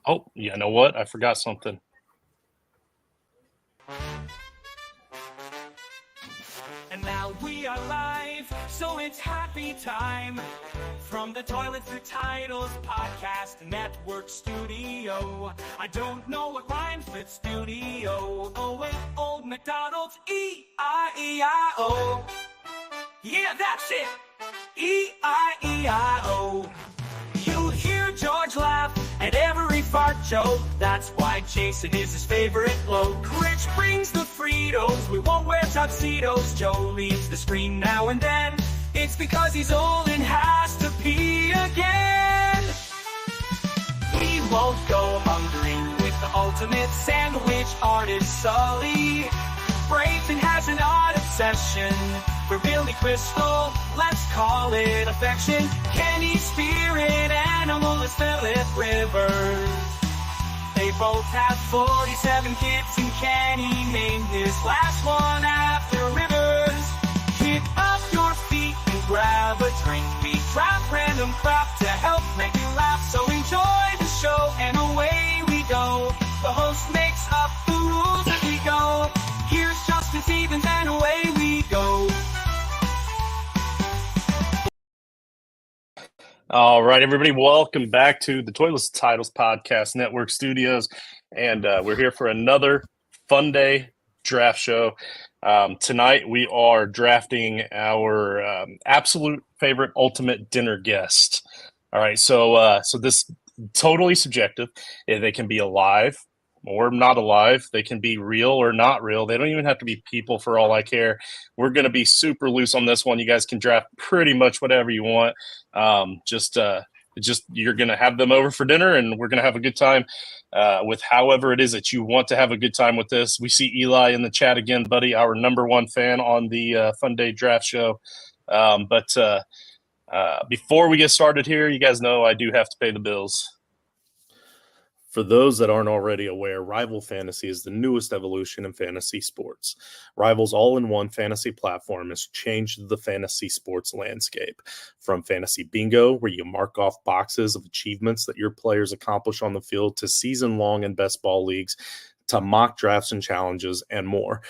Oh, you know what? I forgot something. And now we are live, so it's happy time. From the Toilet Through Titles Podcast Network Studio. I don't know what rhymes with studio. Oh, wait, old McDonald's, E-I-E-I-O. Yeah, that's it. E-I-E-I-O. You'll hear George laugh at every fart joke. That's why Jason is his favorite bloke. Rich brings the Fritos, we won't wear tuxedos. Joe leaves the screen now and then. It's because he's old and has to pee again. We won't go hungry with the ultimate sandwich artist, Sully. Brayton has an odd obsession. We're Billy Crystal, let's call it affection. Kenny's spirit animal is Philip Rivers. They both have 47 kids and Kenny named his last one after Rivers. Kick up your feet and grab a drink. We drop random crap to help make you laugh. So enjoy the show and away we go. The host makes up the rules as we go. Here's Justin Stevens and away we go. All right, everybody, welcome back to the Toilet Titles Podcast Network Studios, and we're here for another Funday draft show. Tonight, we are drafting our absolute favorite ultimate dinner guest. All right, so this totally subjective. They can be alive or not alive. They can be real or not real. They don't even have to be people for all I care. We're going to be super loose on this one. You guys can draft pretty much whatever you want. Just you're going to have them over for dinner, and we're going to have a good time with however it is that you want to have a good time with this. We see Eli in the chat again, buddy, our number one fan on the Funday draft show. But before we get started here, you guys know I do have to pay the bills. For those that aren't already aware, Rival Fantasy is the newest evolution in fantasy sports. Rival's all-in-one fantasy platform has changed the fantasy sports landscape. From fantasy bingo, where you mark off boxes of achievements that your players accomplish on the field, to season-long and best ball leagues, to mock drafts and challenges, and more.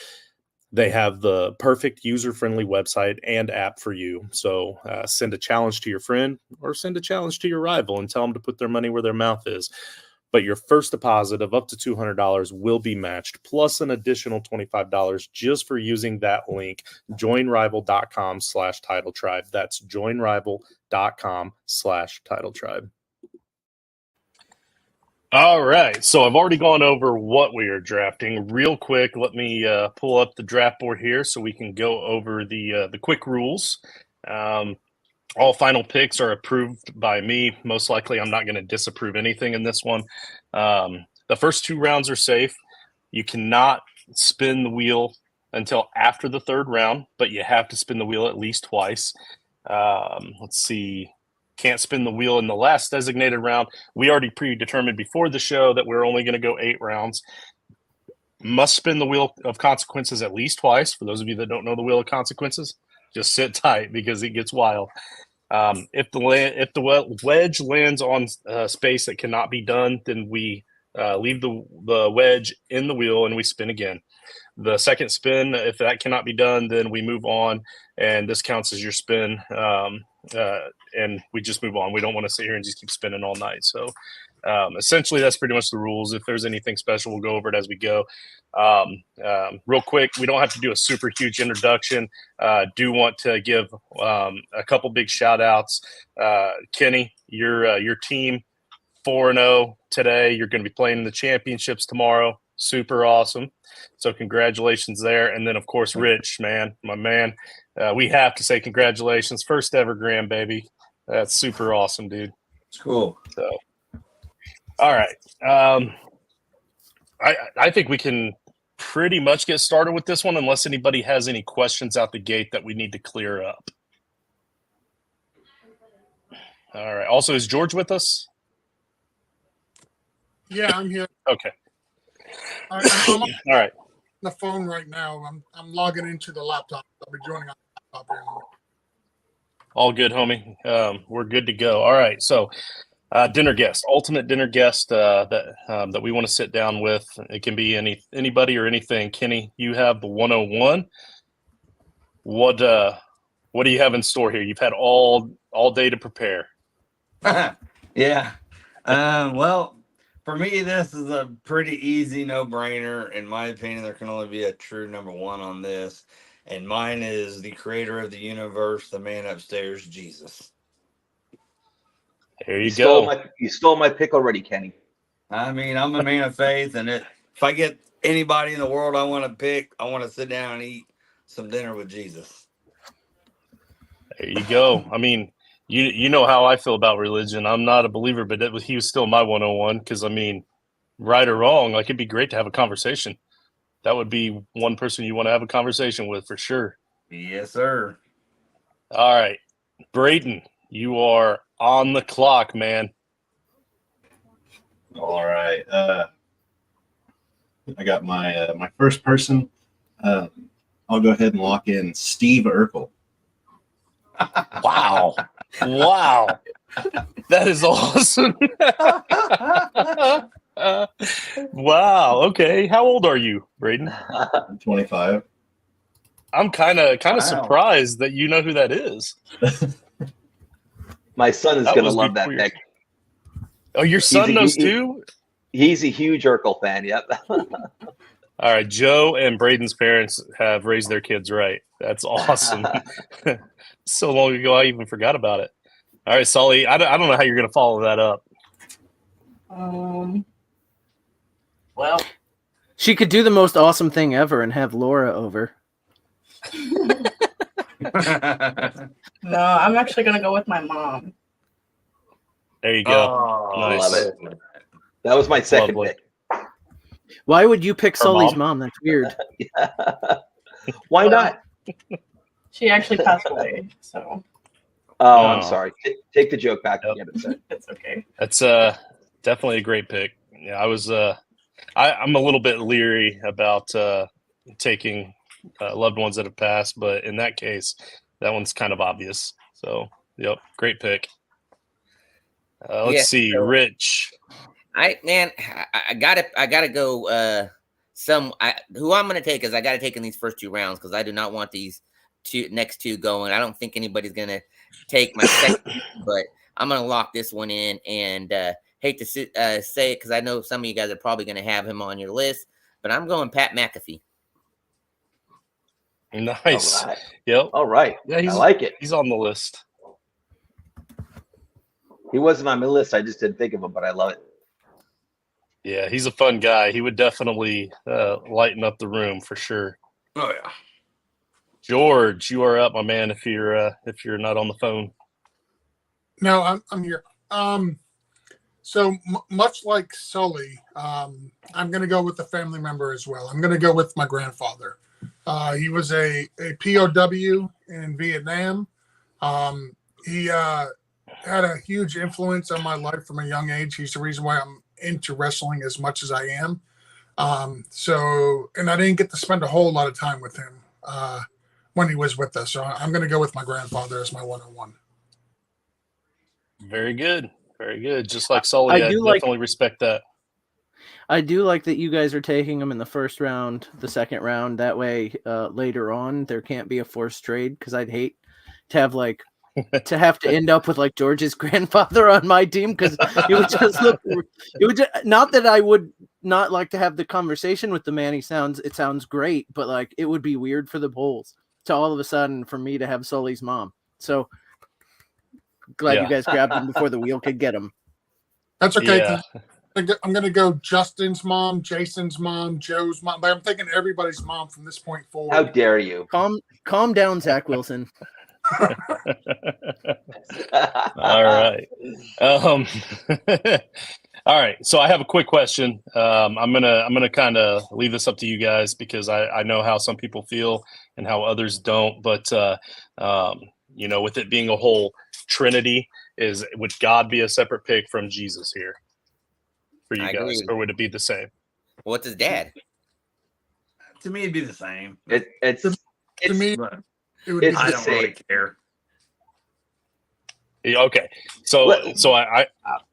They have the perfect user-friendly website and app for you. So send a challenge to your friend or send a challenge to your rival and tell them to put their money where their mouth is. But your first deposit of up to $200 will be matched, plus an additional $25 just for using that link, joinrival.com/titletribe. That's joinrival.com/titletribe. All right, so I've already gone over what we are drafting. Real quick, let me pull up the draft board here so we can go over the quick rules. All final picks are approved by me. Most likely, I'm not going to disapprove anything in this one. The first two rounds are safe. You cannot spin the wheel until after the third round, but you have to spin the wheel at least twice. Let's see. Can't spin the wheel in the last designated round. We already predetermined before the show that we're only going to go 8 rounds. Must spin the wheel of consequences at least twice. For those of you that don't know the wheel of consequences, just sit tight because it gets wild. If the wedge lands on space that cannot be done, then we leave the wedge in the wheel and we spin again. The second spin, if that cannot be done, then we move on, and this counts as your spin, and we just move on. We don't want to sit here and just keep spinning all night. So essentially, that's pretty much the rules. If there's anything special, we'll go over it as we go. Real quick, we don't have to do a super huge introduction. Do want to give a couple big shout outs. Kenny, your team 4-0 today. You're going to be playing in the championships tomorrow. Super awesome. So congratulations there. And then, of course, Rich, man, my man, we have to say congratulations. First ever Graham, baby. That's super awesome, dude. It's cool. So, all right. I think we can pretty much get started with this one unless anybody has any questions out the gate that we need to clear up. All right. Also, is George with us? Yeah, I'm here. Okay. I'm on All right. the phone right now. I'm logging into the laptop. I'll be joining on the laptop here. All good, homie. We're good to go. All right. So Dinner guest, ultimate dinner guest that we want to sit down with. It can be anybody or anything. Kenny, you have the 101. What do you have in store here? You've had all day to prepare. Yeah. Well, for me, this is a pretty easy no-brainer. In my opinion, there can only be a true number one on this. And mine is the creator of the universe, the man upstairs, Jesus. There you go. You stole my pick already, Kenny. I mean, I'm a man of faith, and if I get anybody in the world I want to pick, I want to sit down and eat some dinner with Jesus. There you go. I mean, you know how I feel about religion. I'm not a believer, but he was still my 101 because, I mean, right or wrong, like it'd be great to have a conversation. That would be one person you want to have a conversation with for sure. Yes, sir. All right. Brayton, you are on the clock, man. All right. I got my first person. I'll go ahead and lock in Steve Urkel. Wow. Wow. That is awesome. Wow. Okay. How old are you, Brayton? I'm 25. I'm kind of Wow. surprised that you know who that is. My son is That going to was love that weird. pick. Oh, your son knows too? He's a huge Urkel fan. Yep. All right. Joe and Braden's parents have raised their kids right. That's awesome. So long ago, I even forgot about it. All right, Sully, I don't know how you're going to follow that up. Well, She could do the most awesome thing ever and have Laura over. no, I'm actually gonna go with my mom. There you go. Oh, Nice. Love it. That was my second Lovely. pick. Why would you pick Her Sully's mom? mom? That's weird. Why not? She actually passed away, so Oh, I'm Oh. sorry. Take the joke back Yep. again. It's a- it's okay. That's definitely a great pick. Yeah, I was I'm a little bit leery about taking loved ones that have passed, but in that case, that one's kind of obvious. So, yep, great pick. Let's Yeah, see, so- Rich. I gotta go. Who I'm gonna take is I gotta take in these first two rounds because I do not want these next two going. I don't think anybody's gonna take my second, but I'm gonna lock this one in. And hate to say it because I know some of you guys are probably gonna have him on your list, but I'm going Pat McAfee. Nice. All right. Yep. All right. Yeah, I like it. He's on the list. He wasn't on my list. I just didn't think of him, but I love it. Yeah, he's a fun guy. He would definitely lighten up the room for sure. Oh yeah. George, you are up, my man. If you're not on the phone. No, I'm here. So much like Sully, I'm going to go with a family member as well. I'm going to go with my grandfather. He was a POW in Vietnam. He had a huge influence on my life from a young age. He's the reason why I'm into wrestling as much as I am. And I didn't get to spend a whole lot of time with him when he was with us. So I'm going to go with my grandfather as my 101. Very good. Very good. Just like Sully, I do definitely respect that. I do like that you guys are taking him in the first round, the second round. That way, later on, there can't be a forced trade because I'd hate to have to have to end up with like George's grandfather on my team because it would just look. It would not that I would not like to have the conversation with the man. It sounds great, but like it would be weird for the polls to all of a sudden for me to have Sully's mom. So glad you guys grabbed him before the wheel could get him. That's okay. Yeah. I'm going to go Justin's mom, Jason's mom, Joe's mom. But I'm taking everybody's mom from this point forward. How dare you? Calm down, Zach Wilson. All right. All right. So I have a quick question. I'm gonna kind of leave this up to you guys because I know how some people feel and how others don't. But with it being a whole Trinity, would God be a separate pick from Jesus here for you I guys, agree. or would it be the same? What's his dad? To me, it'd be the same. To me, But it would It's be I the don't same. really care. Yeah, okay. So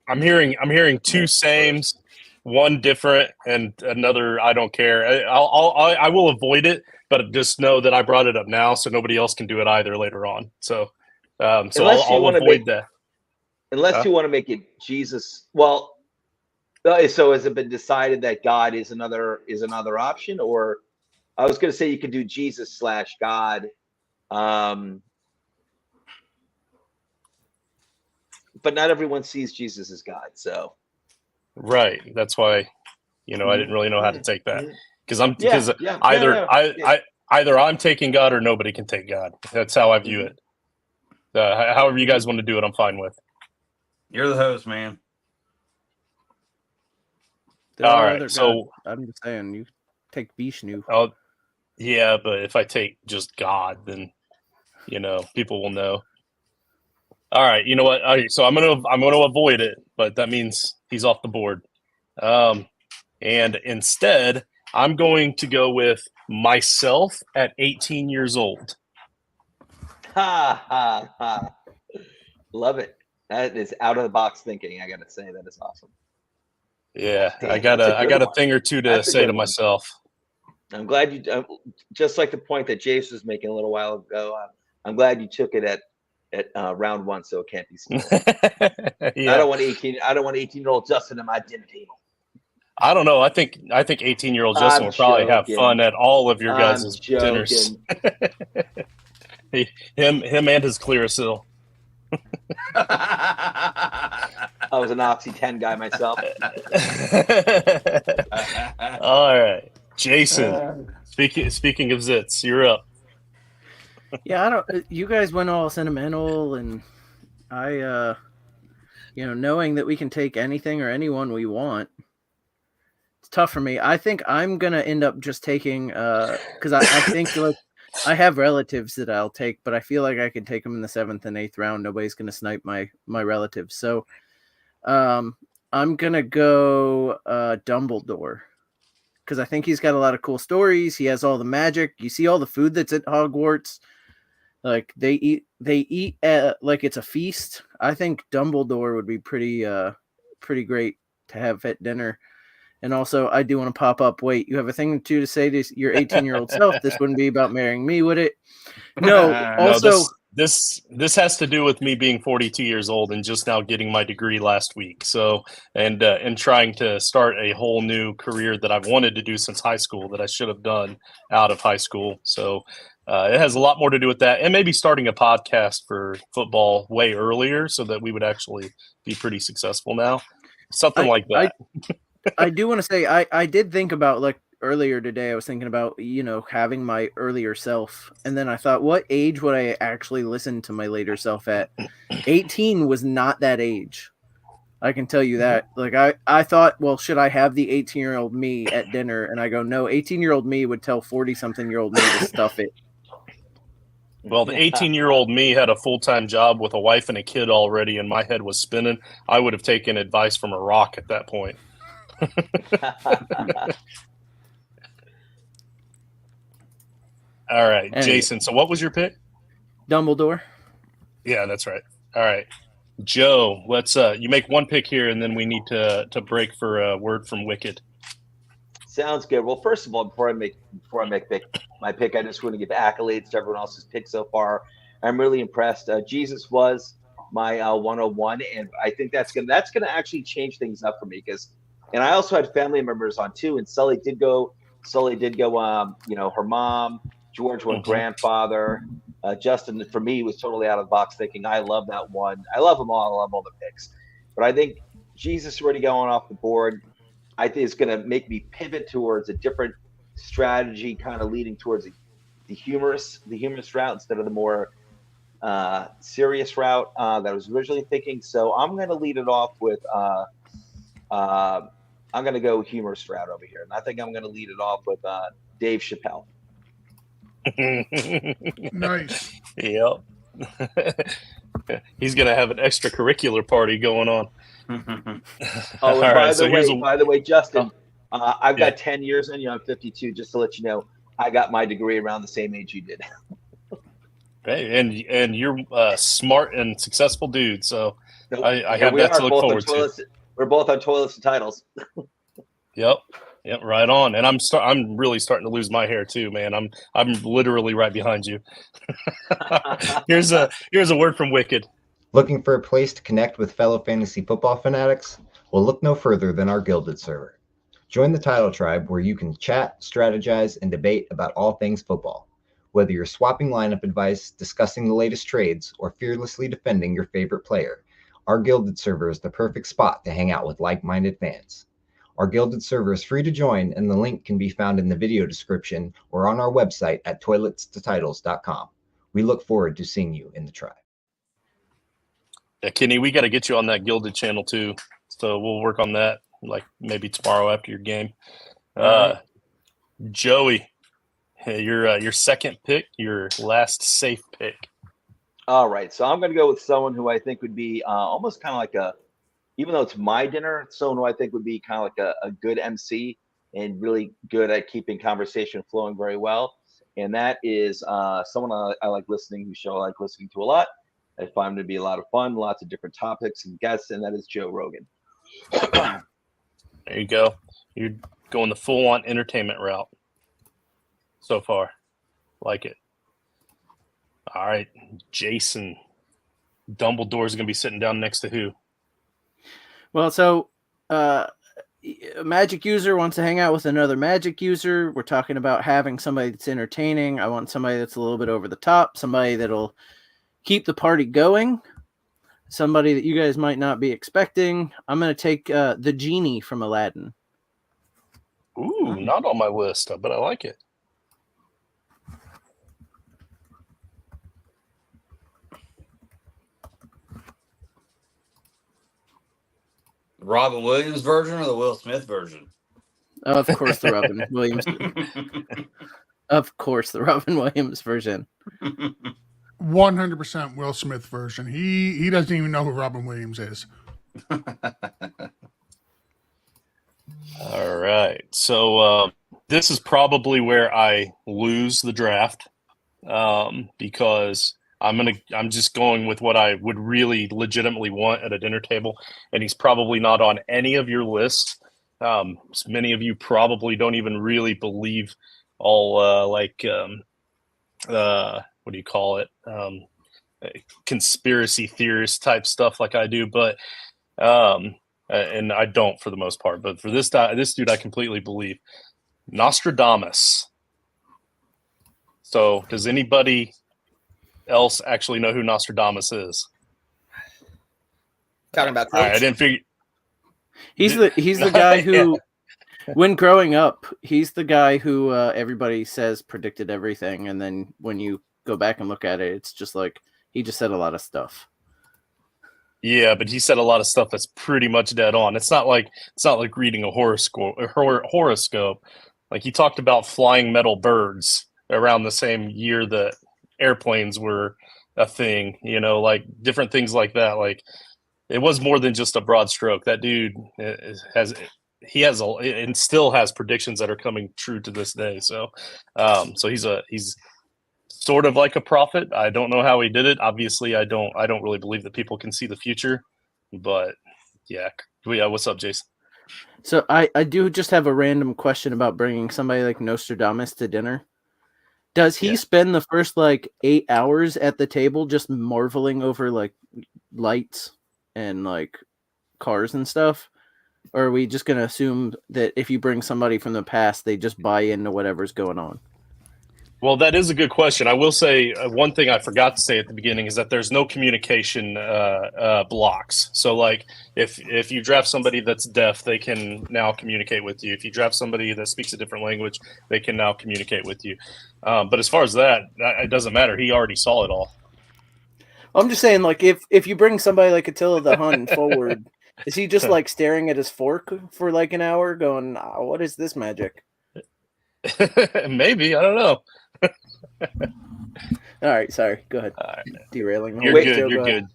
I'm hearing two sames, one different, and another I don't care. I will avoid it, but just know that I brought it up now, so nobody else can do it either later on. So I'll avoid that. Unless you want to make it Jesus. Well, so has it been decided that God is another option, or I was going to say you could do Jesus / God. But not everyone sees Jesus as God, so right. That's why, I didn't really know how to take that because either I'm taking God or nobody can take God. That's how I view it. However you guys want to do it, I'm fine with. You're the host, man. All right, so I'm just saying, you take Vishnu. Oh, yeah, but if I take just God, then people will know. All right, you know what? All right, so I'm gonna avoid it, but that means he's off the board. And instead, I'm going to go with myself at 18 years old. Ha ha ha! Love it. That is out of the box thinking. I gotta say that is awesome. Yeah, Damn, I got a thing or two to say to myself. I'm glad you, just like the point that Jace was making a little while ago. I'm glad you took it at round one, so it can't be seen. Yeah. I don't want 18-year-old Justin at my dinner table. I don't know. I think 18-year-old Justin will probably have fun at all of your guys' dinners. Him and his Clearasil. I was an Oxy 10 guy myself. All right, Jason. Speaking of zits, you're up. Yeah, you guys went all sentimental, and I, knowing that we can take anything or anyone we want, it's tough for me. I think I'm gonna end up just taking, because I think like I have relatives that I'll take, but I feel like I can take them in the 7th and 8th round. Nobody's gonna snipe my relatives, so I'm gonna go Dumbledore. Because I think he's got a lot of cool stories. He has all the magic. You see all the food that's at Hogwarts. Like they eat like it's a feast. I think Dumbledore would be pretty great to have at dinner. And also, I do want to pop up. Wait, you have a thing to say to your 18-year-old self? This wouldn't be about marrying me, would it? No. Also, no, this has to do with me being 42 years old and just now getting my degree last week. So and trying to start a whole new career that I've wanted to do since high school that I should have done out of high school. So it has a lot more to do with that, and maybe starting a podcast for football way earlier so that we would actually be pretty successful now. Something like that. I do want to say I did think about, like, earlier today. I was thinking about having my earlier self, and then I thought, what age would I actually listen to my later self at? 18 was not that age. I can tell you that. Like I thought, well, should I have the 18-year-old me at dinner? And I go, no, 18-year-old me would tell 40-something-year-old me to stuff it. Well, the 18-year-old me had a full-time job with a wife and a kid already, and my head was spinning. I would have taken advice from a rock at that point. All right, Jason. So what was your pick? Dumbledore. Yeah, that's right. All right, Joe. Let's you make one pick here, and then we need to break for a word from Wicked. Sounds good. Well, first of all, before I make my pick, I just want to give accolades to everyone else's pick so far. I'm really impressed. Jesus was my 101, and I think that's gonna actually change things up for me and I also had family members on too. And Sully did go. Her mom. George went grandfather. Justin, for me, was totally out of the box thinking, I love that one. I love them all. I love all the picks. But I think Jesus already going off the board, I think it's going to make me pivot towards a different strategy, kind of leading towards the humorous route instead of the more serious route that I was originally thinking. So I'm going to lead it off with I'm going to go humorous route over here. And I think I'm going to lead it off with Dave Chappelle. Nice. Yep. He's going to have an extracurricular party going on. Oh, and by the way, Justin, I've got 10 years on you. I'm 52. Just to let you know, I got my degree around the same age you did. Hey, and you're smart and successful dude, so Nope. I Here have we that are, to look both on forward to. toilets. We're both on toilets and titles. Yep, right on. And I'm really starting to lose my hair too, man. I'm literally right behind you. Here's a word from Wicked. Looking for a place to connect with fellow fantasy football fanatics? Well, look no further than our Gilded server. Join the Title Tribe where you can chat, strategize, and debate about all things football. Whether you're swapping lineup advice, discussing the latest trades, or fearlessly defending your favorite player, our Gilded server is the perfect spot to hang out with like-minded fans. Our Gilded server is free to join, and the link can be found in the video description or on our website at toiletstotitles.com. We look forward to seeing you in the tribe. Yeah, Kenny, we got to get you on that Gilded channel too. So we'll work on that, like maybe tomorrow after your game. Joey, your second pick, your last safe pick. All right, so I'm going to go with someone who I think would be almost kind of like even though it's my dinner, someone who I think would be kind of like a good MC and really good at keeping conversation flowing very well. And that is someone I like listening, whose show I like listening to a lot. I find him to be a lot of fun, lots of different topics and guests, and that is Joe Rogan. There you go. You're going the full-on entertainment route so far. Like it. All right, Jason. Dumbledore's going to be sitting down next to who? Well, so a Magic user wants to hang out with another Magic user. We're talking about having somebody that's entertaining. I want somebody that's a little bit over the top, somebody that'll keep the party going, somebody that you guys might not be expecting. I'm going to take the genie from Aladdin. Ooh, not on my list, but I like it. Robin Williams version or the Will Smith version? Of course, the Robin Williams. Of course, the Robin Williams version. 100% Will Smith version. He doesn't even know who Robin Williams is. All right. So this is probably where I lose the draft because I'm just going with what I would really legitimately want at a dinner table, and he's probably not on any of your lists. Many of you probably don't even really believe all what do you call it? Conspiracy theorist type stuff like I do, but and I don't for the most part. But for this dude, I completely believe. Nostradamus. So, does anybody else actually know who Nostradamus is? Talking about All right, I didn't figure. He's the guy who, when growing up, he's the guy who everybody says predicted everything, and then when you go back and look at it, it's just like he just said a lot of stuff. Yeah, but he said a lot of stuff that's pretty much dead on. It's not like reading a horoscope. Like he talked about flying metal birds around the same year that airplanes were a thing, like different things like that. Like it was more than just a broad stroke. That dude has and still has predictions that are coming true to this day. So, so he's sort of like a prophet. I don't know how he did it. Obviously, I don't really believe that people can see the future, but yeah. What's up, Jason? So I do just have a random question about bringing somebody like Nostradamus to dinner. Does he spend the first 8 hours at the table just marveling over lights and cars and stuff? Or are we just going to assume that if you bring somebody from the past, they just buy into whatever's going on? Well, that is a good question. I will say one thing I forgot to say at the beginning is that there's no communication blocks. So, if you draft somebody that's deaf, they can now communicate with you. If you draft somebody that speaks a different language, they can now communicate with you. But as far as that, it doesn't matter. He already saw it all. I'm just saying, if you bring somebody like Attila the Hun forward, is he just staring at his fork for an hour, going, "What is this magic?" Maybe, I don't know. All right, sorry. Go ahead. Right. Derailing. You're good. You're good.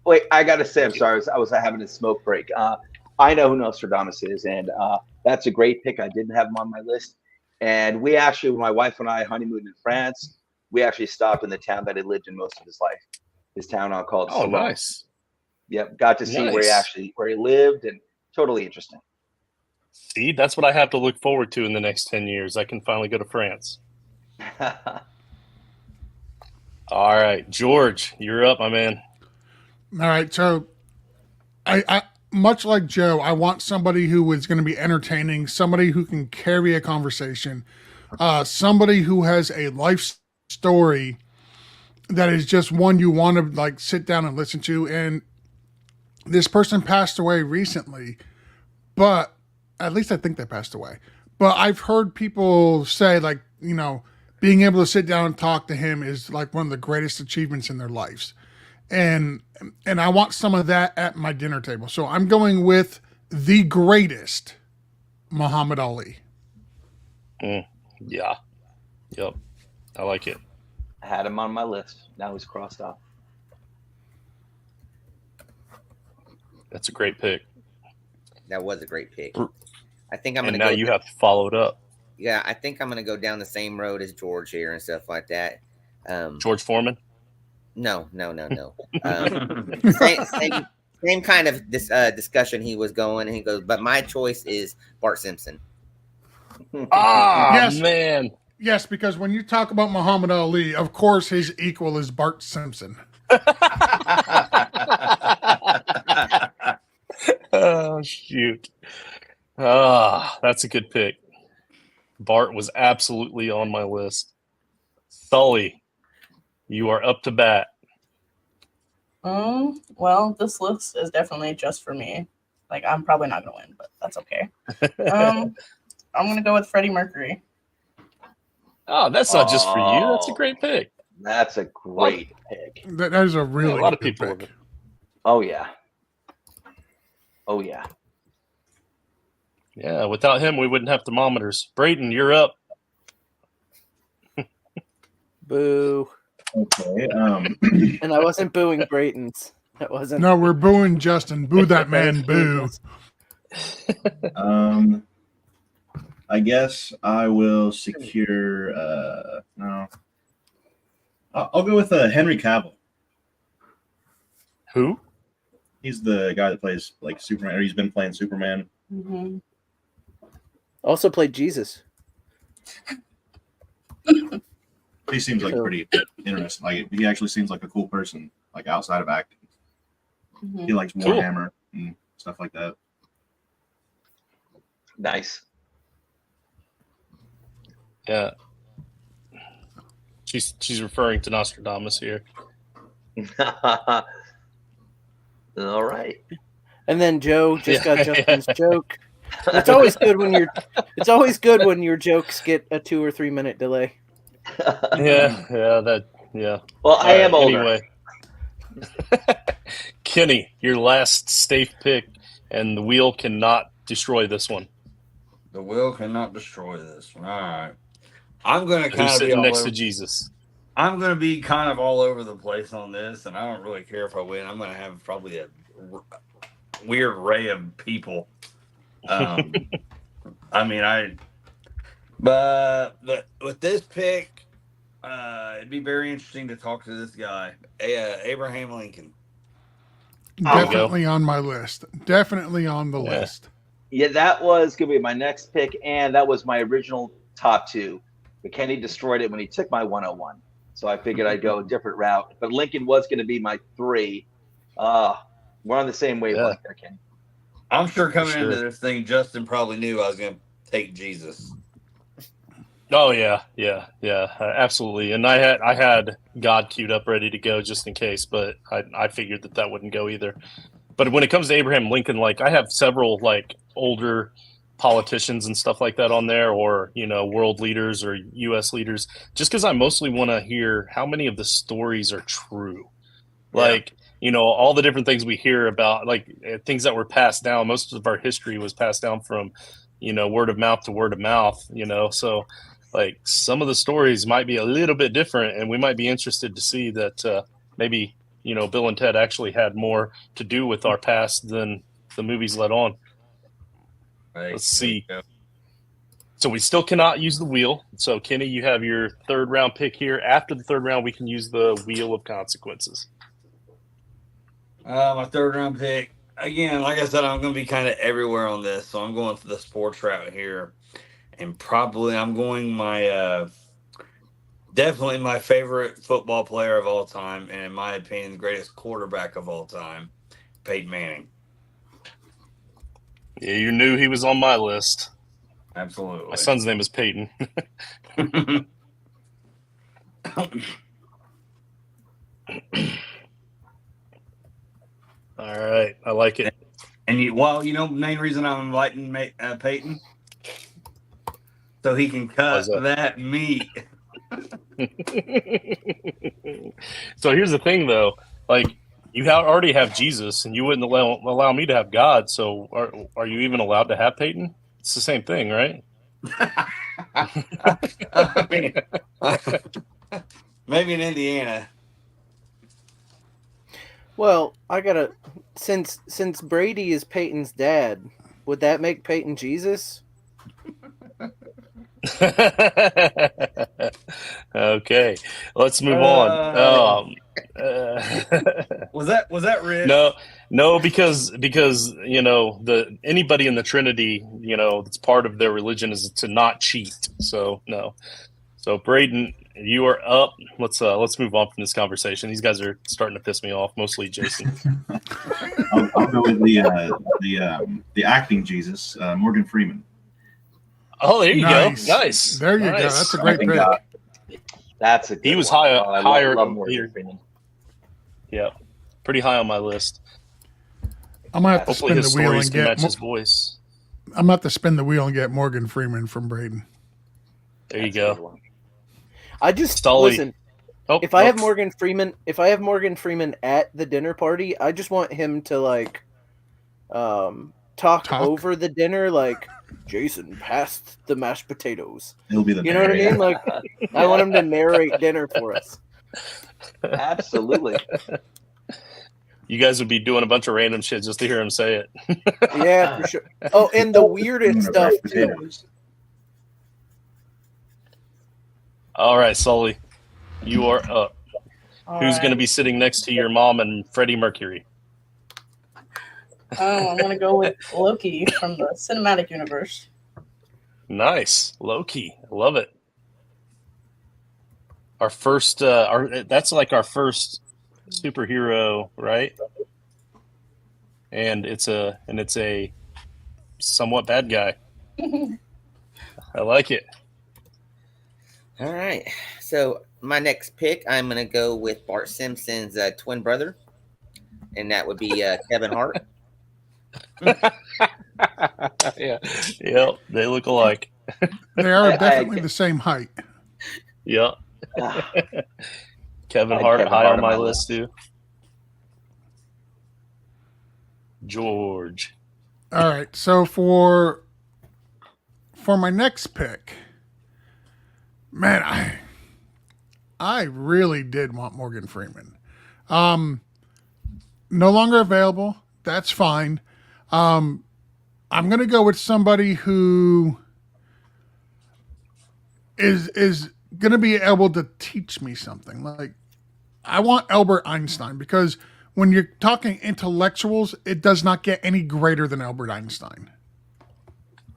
Wait, I gotta say, I'm sorry. I was having a smoke break. I know who Nostradamus is, and that's a great pick. I didn't have him on my list. And we actually, my wife and I, honeymooned in France. we actually stopped in the town that he lived in most of his life. His town called Oh, Sully. nice. Yep, got to see Nice. where he lived, and totally interesting. See, that's what I have to look forward to in the next 10 years. I can finally go to France. All right, George, you're up, my man. All right, so I much like Joe, I want somebody who is going to be entertaining, somebody who can carry a conversation, somebody who has a life story that is just one you want to like sit down and listen to. And this person passed away recently, but at least I think they passed away. But I've heard people say, like, you know, being able to sit down and talk to him is like one of the greatest achievements in their lives. And I want some of that at my dinner table. So I'm going with the greatest, Muhammad Ali. Yeah. Yep. I like it. I had him on my list. Now he's crossed off. That's a great pick. That was a great pick. I think I'm And gonna now go. you have followed up. Yeah, I think I'm gonna go down the same road as George here and stuff like that. George Foreman? No. Same kind of discussion he was going, and he goes, but my choice is Bart Simpson. Ah, Yes. man. Yes, because when you talk about Muhammad Ali, of course his equal is Bart Simpson. Oh, shoot. Ah, that's a good pick. Bart was absolutely on my list. Sully, you are up to bat. Well, this list is definitely just for me. Like, I'm probably not gonna win, but that's okay. I'm gonna go with Freddie Mercury. Oh, that's not just for you. That's a great pick. That's a great pick. That is a really a lot of good people. pick. Oh yeah. Oh yeah. Yeah, without him, we wouldn't have thermometers. Brayton, you're up. Boo. Okay. And I wasn't booing Brayton's. That wasn't. No, we're booing Justin. Boo that man, boo. I guess I will secure. No, I'll go with Henry Cavill. Who? He's the guy that plays like Superman, or he's been playing Superman. Mm-hmm. Also played Jesus. He seems like pretty interesting. Like he actually seems like a cool person, like outside of acting. Mm-hmm. He likes Warhammer and stuff like that. Nice. Yeah. She's referring to Nostradamus here. All right. And then Joe just got Justin's joke. It's always good when your jokes get a 2 or 3 minute delay. Yeah. Well, I am older. Anyway. Kenny, your last safe pick, and the wheel cannot destroy this one. The will cannot destroy this. All right. I'm going to kind Who's of be sitting all next over, to Jesus? I'm going to be kind of all over the place on this, and I don't really care if I win. I'm going to have probably a weird array of people. But with this pick, it'd be very interesting to talk to this guy, Abraham Lincoln. Definitely on my list. Definitely on the list. Yeah, that was going to be my next pick, and that was my original top two. But Kenny destroyed it when he took my 101. So I figured I'd go a different route. But Lincoln was going to be my 3. We're on the same wavelength there, Kenny. I'm sure coming into this thing, Justin probably knew I was going to take Jesus. Oh yeah, absolutely. And I had God queued up ready to go just in case, but I figured that wouldn't go either. But when it comes to Abraham Lincoln, like I have several like older politicians and stuff like that on there, or world leaders or U.S. leaders, just because I mostly want to hear how many of the stories are true. Yeah. Like all the different things we hear about, like things that were passed down. Most of our history was passed down from word of mouth to word of mouth. So. Like some of the stories might be a little bit different, and we might be interested to see that maybe Bill and Ted actually had more to do with our past than the movies let on. Right. Let's see. So we still cannot use the wheel. So Kenny, you have your third round pick here. After the third round, we can use the wheel of consequences. My third round pick. Again, like I said, I'm going to be kind of everywhere on this, so I'm going for the sports route here, and probably I'm going my definitely my favorite football player of all time, and in my opinion, the greatest quarterback of all time, Peyton Manning. Yeah, you knew he was on my list. Absolutely. My son's name is Peyton. All right, I like it. And the main reason I'm inviting Peyton, so he can cut that meat. So here's the thing, though. Like, you already have Jesus, and you wouldn't allow me to have God. So are you even allowed to have Peyton? It's the same thing, right? I mean, maybe in Indiana. Well, I gotta since Brady is Peyton's dad, would that make Peyton Jesus? Okay, let's move on. Was that Rich? No, because anybody in the Trinity, that's part of their religion is to not cheat. So no. So Brayden, you are up. Let's move on from this conversation. These guys are starting to piss me off, mostly Jason. I'll go with the acting Jesus, Morgan Freeman. Oh, there you go. Nice. Nice. There you go. That's a great pick. That's a good He was one. higher. I love Morgan Freeman. Yeah, pretty high on my list. I'm gonna have to Hopefully spin his the wheel stories and can get. match his voice. I'm gonna have to spin the wheel and get Morgan Freeman from Brayden. There you That's a good go. one. I just Sully. listen. Oh, If I have Morgan Freeman at the dinner party, I just want him to talk over the dinner, like, Jason passed the mashed potatoes. He'll be the You know what I mean? Like, I want him to narrate dinner for us. Absolutely. You guys would be doing a bunch of random shit just to hear him say it. Yeah, for sure. Oh, and the weirdest stuff too. All right, Sully, you are up. All Who's right. going to be sitting next to your mom and Freddie Mercury? I'm gonna go with Loki from the cinematic universe. Nice, Loki. I love it. Our first, that's like our first superhero, right? And it's a somewhat bad guy. I like it. All right. So my next pick, I'm going to go with Bart Simpson's twin brother, and that would be Kevin Hart. Yeah. Yep. They look alike. They are definitely the same height. Yep. Ah, Kevin I had Hart Kevin high Hart on my list too. George. All right. So for my next pick, man, I really did want Morgan Freeman. No longer available. That's fine. I'm going to go with somebody who is going to be able to teach me something. Like, I want Albert Einstein, because when you're talking intellectuals, it does not get any greater than Albert Einstein.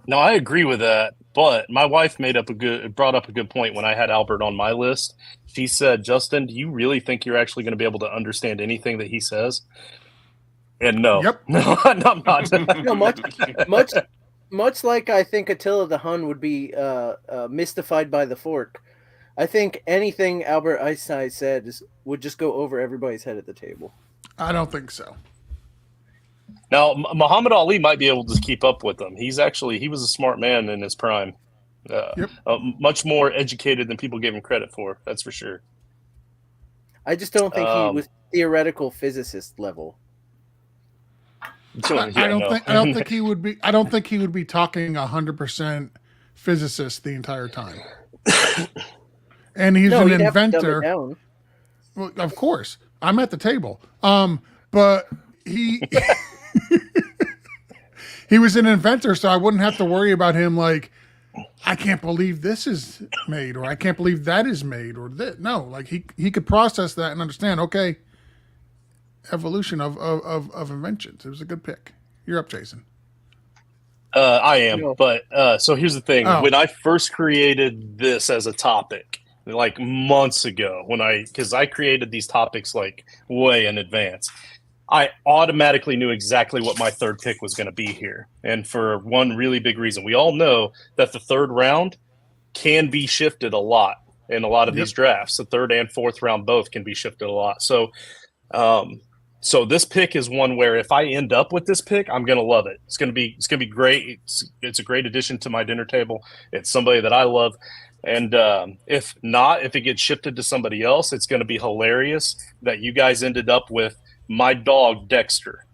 No, I agree with that. But my wife brought up a good point when I had Albert on my list. She said, "Justin, do you really think you're actually going to be able to understand anything that he says?" And no, Yep. no, I'm not. No, much like I think Attila the Hun would be mystified by the fork. I think anything Albert Einstein said would just go over everybody's head at the table. I don't think so. Now, Muhammad Ali might be able to keep up with them. He was a smart man in his prime. Yep. Much more educated than people give him credit for. That's for sure. I just don't think he was theoretical physicist level. I don't think he would be. I don't think he would be talking 100% physicist the entire time. And he's an he'd have to dumb it inventor. down. Well, of course, I'm at the table. But he he was an inventor, so I wouldn't have to worry about him. Like, I can't believe this is made, or I can't believe that is made, or that. No, like he could process that and understand. Okay, evolution of inventions. It was a good pick. You're up, Jason. I am, No. but so here's the thing. Oh. When I first created this as a topic, like months ago, because I created these topics like way in advance, I automatically knew exactly what my third pick was going to be here. And for one really big reason, we all know that the third round can be shifted a lot in a lot of these drafts. The third and fourth round both can be shifted a lot. So, so this pick is one where if I end up with this pick, I'm gonna love it. It's gonna be great. It's a great addition to my dinner table. It's somebody that I love, and if not, if it gets shifted to somebody else, it's gonna be hilarious that you guys ended up with my dog Dexter.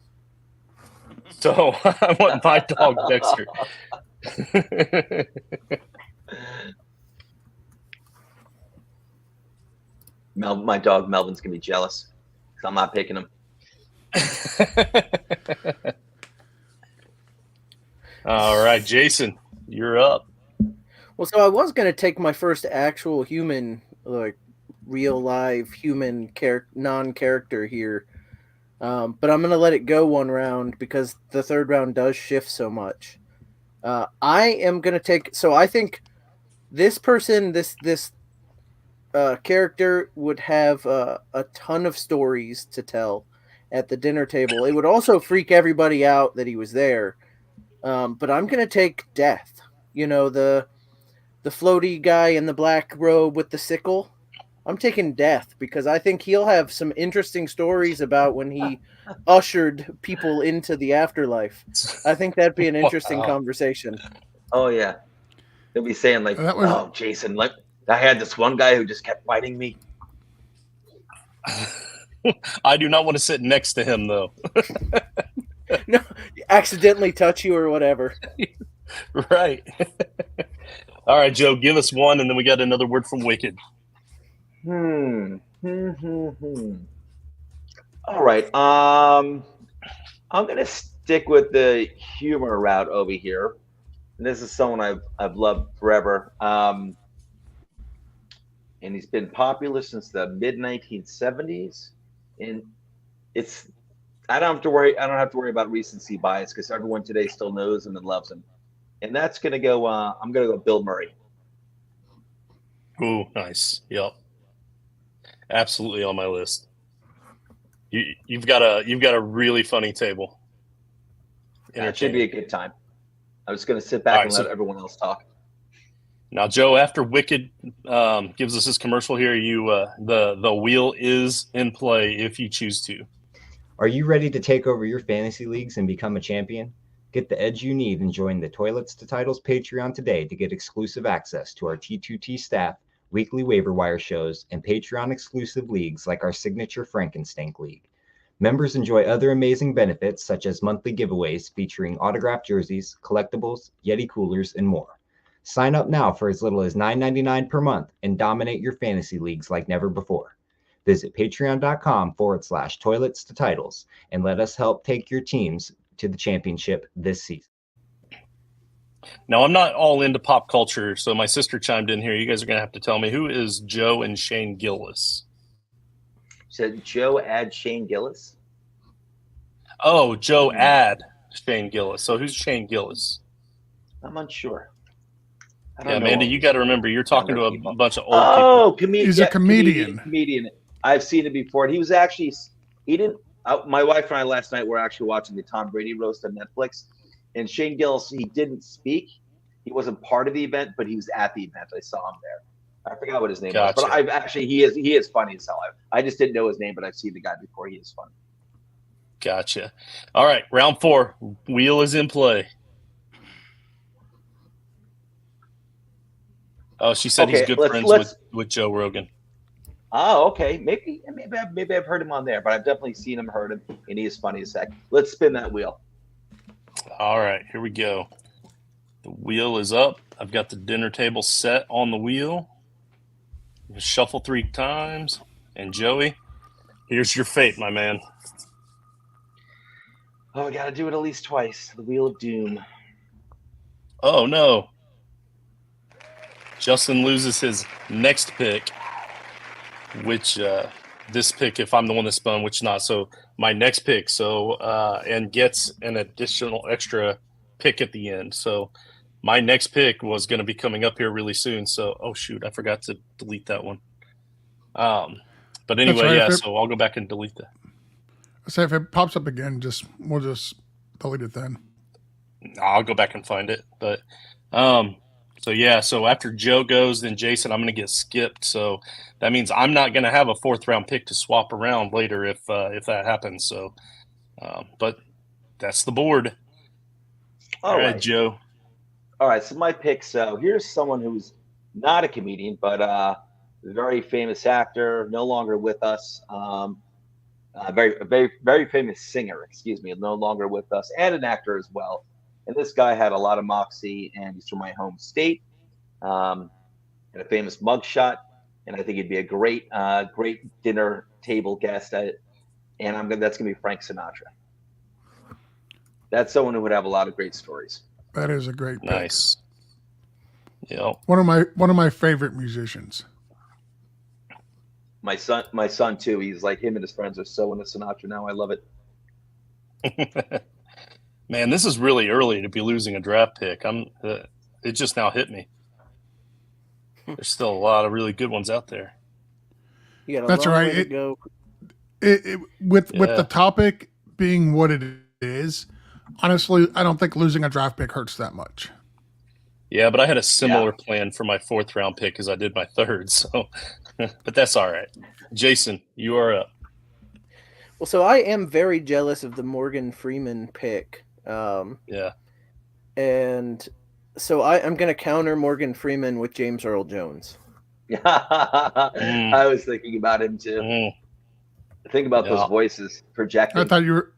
So I want my dog Dexter. My dog Melvin's gonna be jealous. I'm not picking him. All right, Jason, you're up. Well, so I was going to take my first actual human, like real live human non-character here, but I'm going to let it go one round because the third round does shift so much. I am going to take. So I think this person, this character would have a ton of stories to tell at the dinner table. It would also freak everybody out that he was there. But I'm going to take Death. You know, the floaty guy in the black robe with the sickle. I'm taking Death because I think he'll have some interesting stories about when he ushered people into the afterlife. I think that'd be an interesting conversation. Oh, yeah. They'll be saying like, oh, Jason, like, I had this one guy who just kept fighting me. I do not want to sit next to him, though. No, accidentally touch you or whatever. Right. All right, Joe, give us one, and then we got another word from Wicked. All right. I'm going to stick with the humor route over here. And this is someone I've loved forever. And he's been popular since the mid-1970s. And I don't have to worry about recency bias because everyone today still knows him and loves him. And that's going to go, I'm going to go Bill Murray. Ooh, nice. Yep. Absolutely on my list. You've got a really funny table. It should be a good time. I was going to sit back and let everyone else talk. Now, Joe, after Wicked gives us this commercial here, the wheel is in play if you choose to. Are you ready to take over your fantasy leagues and become a champion? Get the edge you need and join the Toilets to Titles Patreon today to get exclusive access to our T2T staff, weekly waiver wire shows, and Patreon exclusive leagues like our signature Frankenstank League. Members enjoy other amazing benefits such as monthly giveaways featuring autographed jerseys, collectibles, Yeti coolers, and more. Sign up now for as little as $9.99 per month and dominate your fantasy leagues like never before. Visit patreon.com/toilets to titles and let us help take your teams to the championship this season. Now, I'm not all into pop culture, so my sister chimed in here. You guys are going to have to tell me, who is Joe and Shane Gillis? Said Joe add Shane Gillis? Oh, Joe add Shane Gillis. So who's Shane Gillis? I'm unsure. Yeah, Amanda, you got to remember, you're talking to a bunch of old people. He's a comedian. Comedian. I've seen it before. He didn't. My wife and I last night were actually watching the Tom Brady roast on Netflix, and Shane Gillis, he didn't speak. He wasn't part of the event, but he was at the event. I saw him there. I forgot what his name was, but he is funny as hell. I just didn't know his name, but I've seen the guy before. He is funny. Gotcha. All right, round 4. Wheel is in play. Oh, she said he's good friends with Joe Rogan. Oh, okay. Maybe I've heard him on there, but I've definitely seen him, heard him, and he is funny as heck. Let's spin that wheel. All right, here we go. The wheel is up. I've got the dinner table set on the wheel. Shuffle 3 times. And Joey, here's your fate, my man. Oh, we got to do it at least twice. The Wheel of Doom. Oh, no. Justin loses his next pick, which this pick, if I'm the one that spun, which not. So my next pick, and gets an additional extra pick at the end. So my next pick was going to be coming up here really soon. So, oh shoot, I forgot to delete that one. But anyway, right, so I'll go back and delete that. So if it pops up again, we'll just delete it then. I'll go back and find it. But so after Joe goes, then Jason, I'm going to get skipped. So that means I'm not going to have a 4th round pick to swap around later if that happens. So, but that's the board. All right, Joe. All right, so my pick. So here's someone who's not a comedian, but a very famous actor, no longer with us. Very famous singer, excuse me, no longer with us, and an actor as well. And this guy had a lot of moxie, and he's from my home state, and a famous mugshot. And I think he'd be a great dinner table guest. That's gonna be Frank Sinatra. That's someone who would have a lot of great stories. That is a great pick. Nice. Yeah. One of my favorite musicians. My son too. He's like, him and his friends are so into Sinatra now. I love it. Man, this is really early to be losing a draft pick. It just now hit me. There's still a lot of really good ones out there. You got a That's long right. way to go. With the topic being what it is, honestly, I don't think losing a draft pick hurts that much. Yeah, but I had a similar plan for my 4th round pick as I did my 3rd. So, but that's all right. Jason, you are up. Well, so I am very jealous of the Morgan Freeman pick. Yeah. And so I'm going to counter Morgan Freeman with James Earl Jones. I was thinking about him too. Think about those voices projecting. I thought you were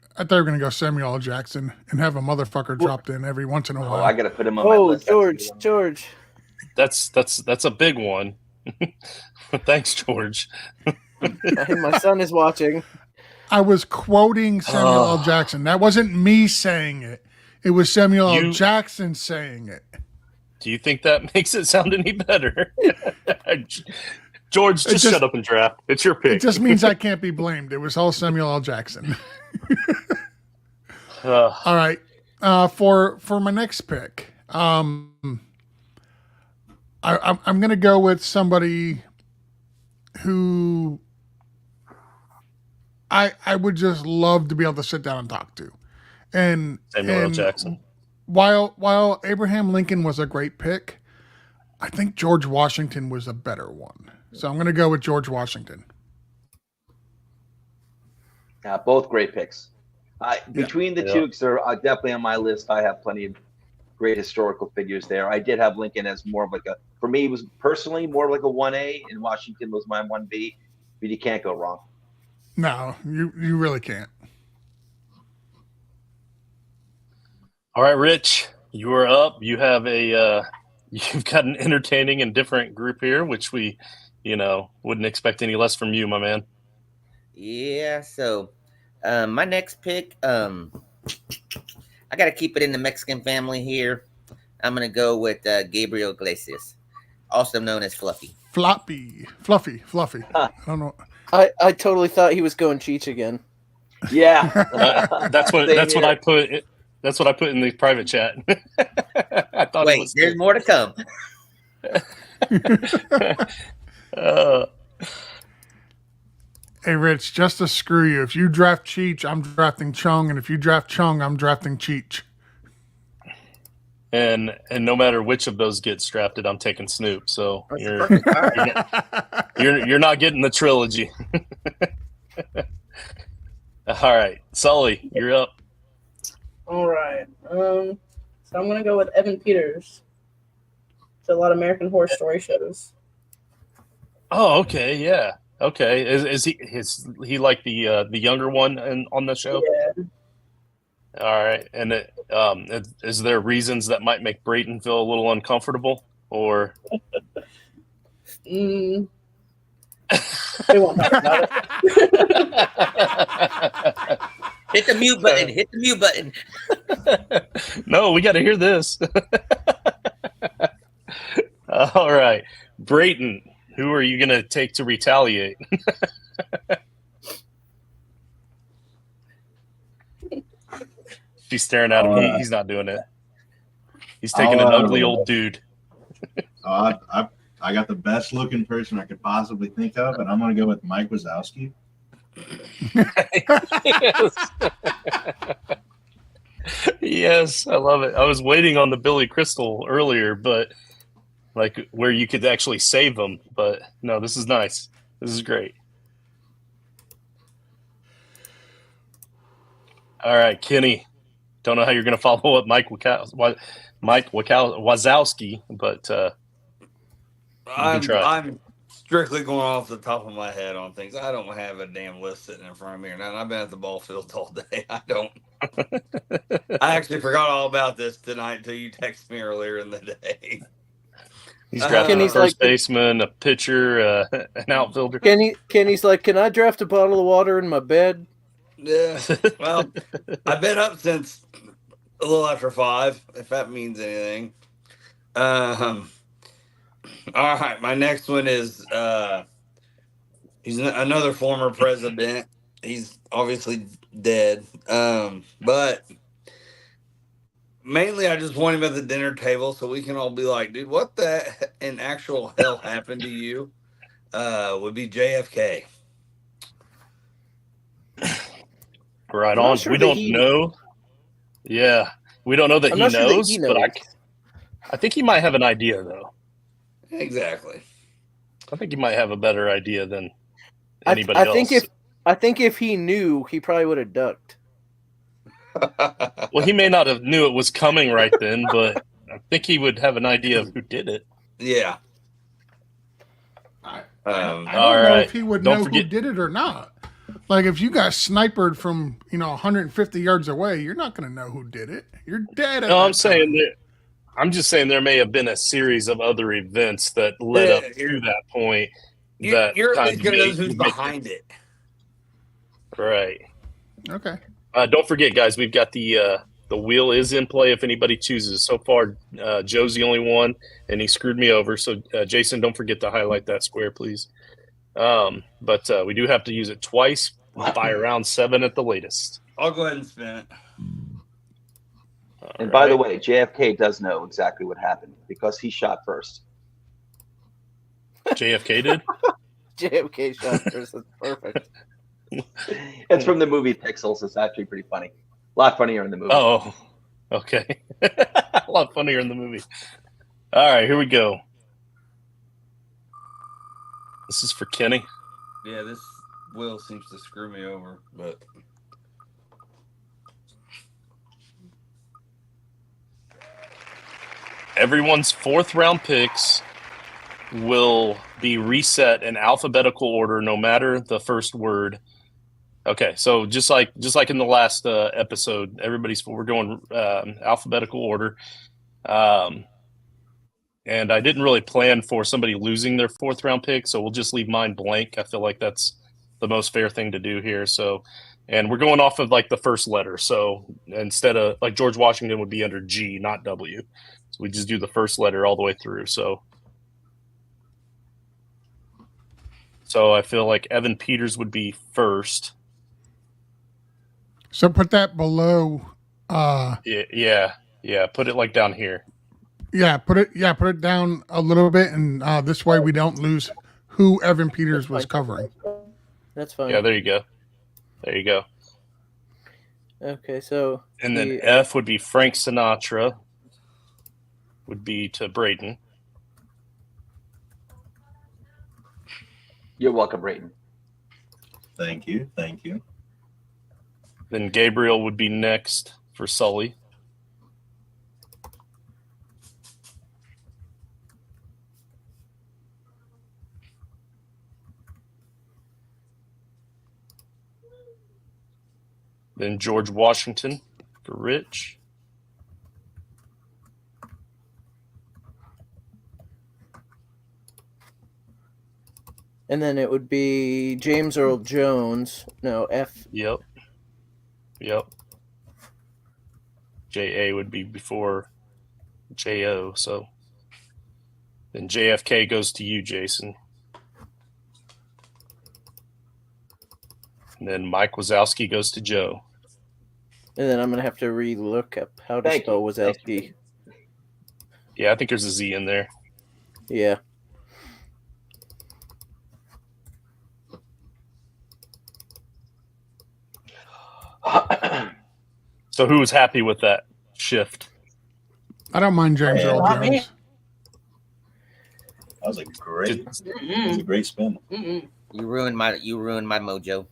going to go Samuel L. Jackson and have a motherfucker dropped in every once in a while. I got to put him on my list. George. That's a big one. Thanks, George. My son is watching. I was quoting Samuel L. Jackson. That wasn't me saying it. It was Samuel L. Jackson saying it. Do you think that makes it sound any better? George, just shut up and draft. It's your pick. It just means I can't be blamed. It was all Samuel L. Jackson. All right. For my next pick, I'm going to go with somebody who I would just love to be able to sit down and talk to. And Samuel L. Jackson. While Abraham Lincoln was a great pick, I think George Washington was a better one. So I'm going to go with George Washington. Both great picks. Between the two, because they're definitely on my list, I have plenty of great historical figures there. I did have Lincoln as more of like for me, it was personally more of like a 1A, and Washington was my 1B, but you can't go wrong. No, you really can't. All right, Rich, you are up. You have you've got an entertaining and different group here, which we, wouldn't expect any less from you, my man. Yeah. So, my next pick, I got to keep it in the Mexican family here. I'm gonna go with Gabriel Iglesias, also known as Fluffy. Fluffy. I don't know. I totally thought he was going Cheech again. Yeah, that's what I put. That's what I put in the private chat. I thought. Wait, there's more to come. Hey, Rich, just to screw you, if you draft Cheech, I'm drafting Chung, and if you draft Chung, I'm drafting Cheech. And no matter which of those gets drafted, I'm taking Snoop. So you're not getting the trilogy. All right, Sully, you're up. All right. So I'm going to go with Evan Peters. It's a lot of American Horror Story shows. Oh, okay, yeah, okay. Is he like the younger one on the show? Yeah. All right, and is there reasons that might make Brayton feel a little uncomfortable, or? They won't talk about it. Hit the mute button. Hit the mute button. No, we got to hear this. All right. Brayton, who are you going to take to retaliate? She's staring at him. He's not doing it. He's taking an ugly old dude. I got the best looking person I could possibly think of, and I'm going to go with Mike Wazowski. Yes, I love it. I was waiting on the Billy Crystal earlier, but like where you could actually save them. But no, this is nice. This is great. All right, Kenny. Don't know how you're going to follow up Mike Wazowski, but I'm strictly going off the top of my head on things. I don't have a damn list sitting in front of me, and I've been at the ball field all day. I don't. I actually forgot all about this tonight until you texted me earlier in the day. He's drafting a first baseman, a pitcher, an outfielder. Kenny's like, can I draft a bottle of water in my bed? Yeah. Well, I've been up since a little after 5, if that means anything. All right, my next one is he's another former president. He's obviously dead, but mainly I just want him at the dinner table so we can all be like, dude, what the in actual hell happened to you? Would be JFK. Right on. We don't know. Yeah, we don't know that he knows, but I think he might have an idea, though. Exactly. I think he might have a better idea than anybody else. I think if he knew, he probably would have ducked. Well, he may not have knew it was coming right then, but I think he would have an idea of who did it. Yeah. I don't know if he would know who did it or not. Like, if you got sniped from 150 yards away, you're not going to know who did it. You're dead. I'm just saying there may have been a series of other events that led up to that point. You're at least going to know who's behind it. Right. Okay. Don't forget, guys, we've got the wheel is in play if anybody chooses. So far, Joe's the only one, and he screwed me over. So, Jason, don't forget to highlight that square, please. But we do have to use it twice by around 7 at the latest. I'll go ahead and spin it. And by the way, JFK does know exactly what happened because he shot first. JFK did? JFK shot first. That's perfect. It's from the movie Pixels. It's actually pretty funny. A lot funnier in the movie. Oh, okay. A lot funnier in the movie. All right, here we go. This is for Kenny. Yeah, this wheel seems to screw me over, but everyone's 4th round picks will be reset in alphabetical order, no matter the first word. Okay, so just like in the last episode, we're going alphabetical order. And I didn't really plan for somebody losing their 4th round pick, so we'll just leave mine blank. I feel like that's the most fair thing to do here. So, and we're going off of like the first letter. So instead of like George Washington would be under G, not W. So we just do the first letter all the way through. So I feel like Evan Peters would be first. So put that below. Yeah. Put it like down here. Yeah, put it down a little bit, and this way we don't lose who Evan Peters was covering. That's fine. Yeah, there you go. Okay, so and then F would be Frank Sinatra. Would be to Brayton. You're welcome, Brayton. Thank you. Then Gabriel would be next for Sully. Then George Washington for Rich. And then it would be James Earl Jones. No, F. Yep. JA would be before JO, so Then JFK goes to you, Jason. And then Mike Wazowski goes to Joe. And then I'm going to have to re-look up how to Thank spell you. Wazowski. Yeah, I think there's a Z in there. Yeah. So who was happy with that shift? I don't mind James Yeah. Earl Not me. Jones. That was a great, that was Mm-mm. a great spin. Mm-mm. You ruined my mojo.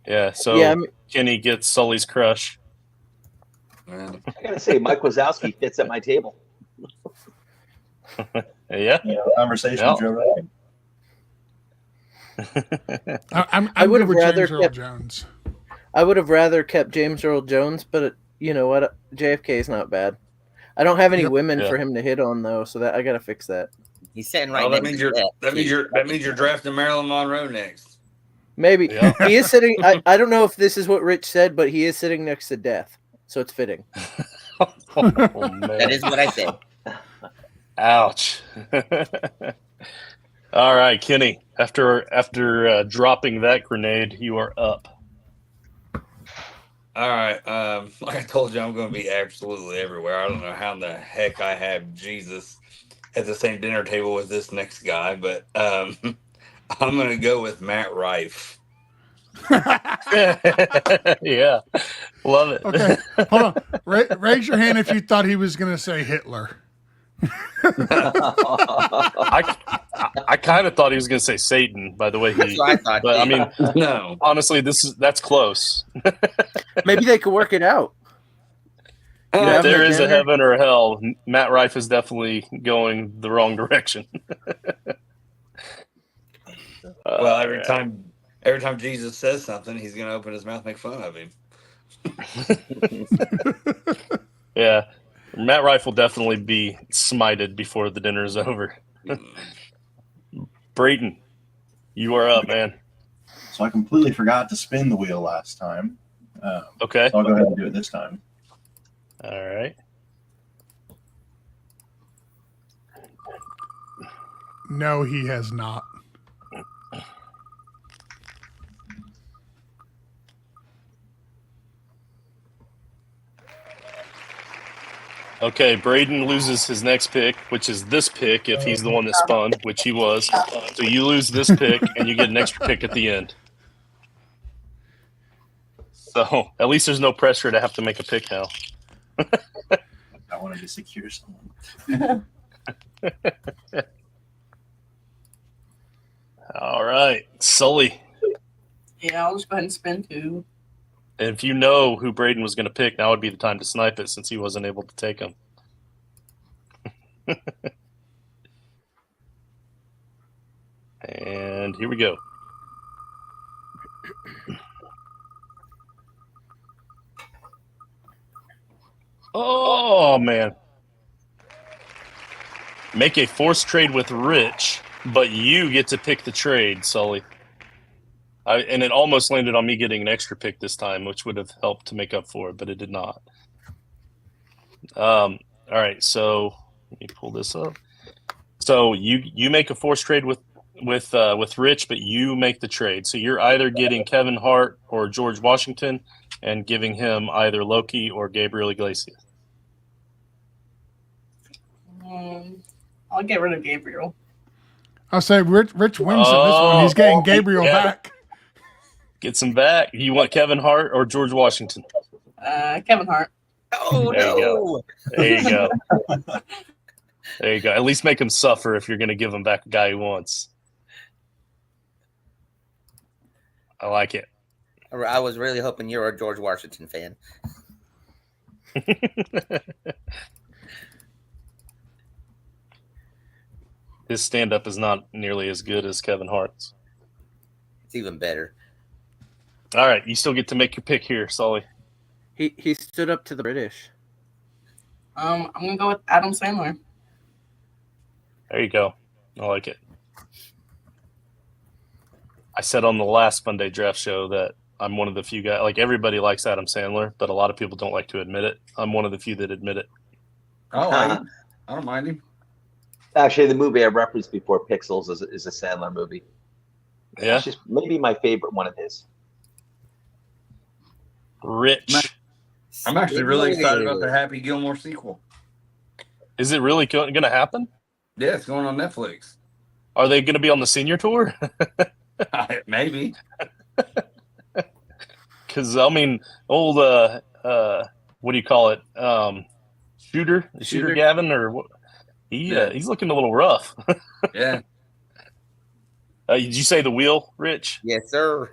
Yeah, so Yeah, I mean, Kenny gets Sully's crush. Man. I gotta say, Mike Wazowski fits at my table. Yeah. Yeah, conversation Yeah. with Joe Rogan. I'm I would good have with rather James Earl kept- Jones. I would have rather kept James Earl Jones, but you know what? JFK is not bad. I don't have any Yep. women Yeah. for him to hit on though, so that I got to fix that. He's sitting right Oh, that next means to you're Beth, that means too. you're drafting Marilyn Monroe next. Maybe Yeah. he is sitting. I don't know if this is what Rich said, but he is sitting next to Death, so it's fitting. Oh, That man. is what I said. Ouch. All right, Kenny. After dropping that grenade, you are up. All right. Like I told you, I'm going to be absolutely everywhere. I don't know how in the heck I have Jesus at the same dinner table with this next guy, but I'm going to go with Matt Rife. Yeah, love it. Okay, hold on. Raise your hand if you thought he was going to say Hitler. I kind of thought he was going to say Satan. By the way, That's what I thought. but I too. mean, No. honestly, that's close. Maybe they could work it out. If having there a is a dinner? heaven or hell, Matt Rife is definitely going the wrong direction. Well, every time Jesus says something, he's going to open his mouth and make fun of him. Yeah, Matt Rife will definitely be smited before the dinner is over. Brayton, you are up, man. So I completely forgot to spin the wheel last time. Okay. So I'll go ahead and do it this time. All right. No, he has not. Okay, Braden loses his next pick, which is this pick if he's the one that spun, which he was. So you lose this pick, and you get an extra pick at the end. So at least there's no pressure to have to make a pick now. I wanted to secure someone. All right, Sully. Yeah, I'll just go ahead and spin two. And if you know who Braden was going to pick, now would be the time to snipe it since he wasn't able to take him. And here we go. Oh, man. Make a forced trade with Rich, but you get to pick the trade, Sully. And it almost landed on me getting an extra pick this time, which would have helped to make up for it, but it did not. All right, so let me pull this up. So you make a forced trade with Rich, but you make the trade. So you're either getting Kevin Hart or George Washington, and giving him either Loki or Gabriel Iglesias. I'll get rid of Gabriel. I'll say Rich wins in this one. He's getting Gabriel yeah. back. Get some back. You want Kevin Hart or George Washington? Kevin Hart. Oh There you no! There you go. There you go. At least make him suffer if you're going to give him back a guy he wants. I like it. I was really hoping you're a George Washington fan. His stand-up is not nearly as good as Kevin Hart's. It's even better. All right, you still get to make your pick here, Sully. He stood up to the British. I'm gonna go with Adam Sandler. There you go. I like it. I said on the last Funday draft show that I'm one of the few guys, like everybody likes Adam Sandler, but a lot of people don't like to admit it. I'm one of the few that admit it. I I don't mind him. Actually, the movie I referenced before, Pixels, is a Sandler movie. Yeah. It's just maybe my favorite one of his. Rich. I'm actually really excited about the Happy Gilmore sequel. Is it really going to happen? Yeah, it's going on Netflix. Are they going to be on the senior tour? Maybe. Because I mean, old what do you call it? Shooter Gavin, or what? He's looking a little rough. Yeah. Did you say the wheel, Rich? Yes, sir.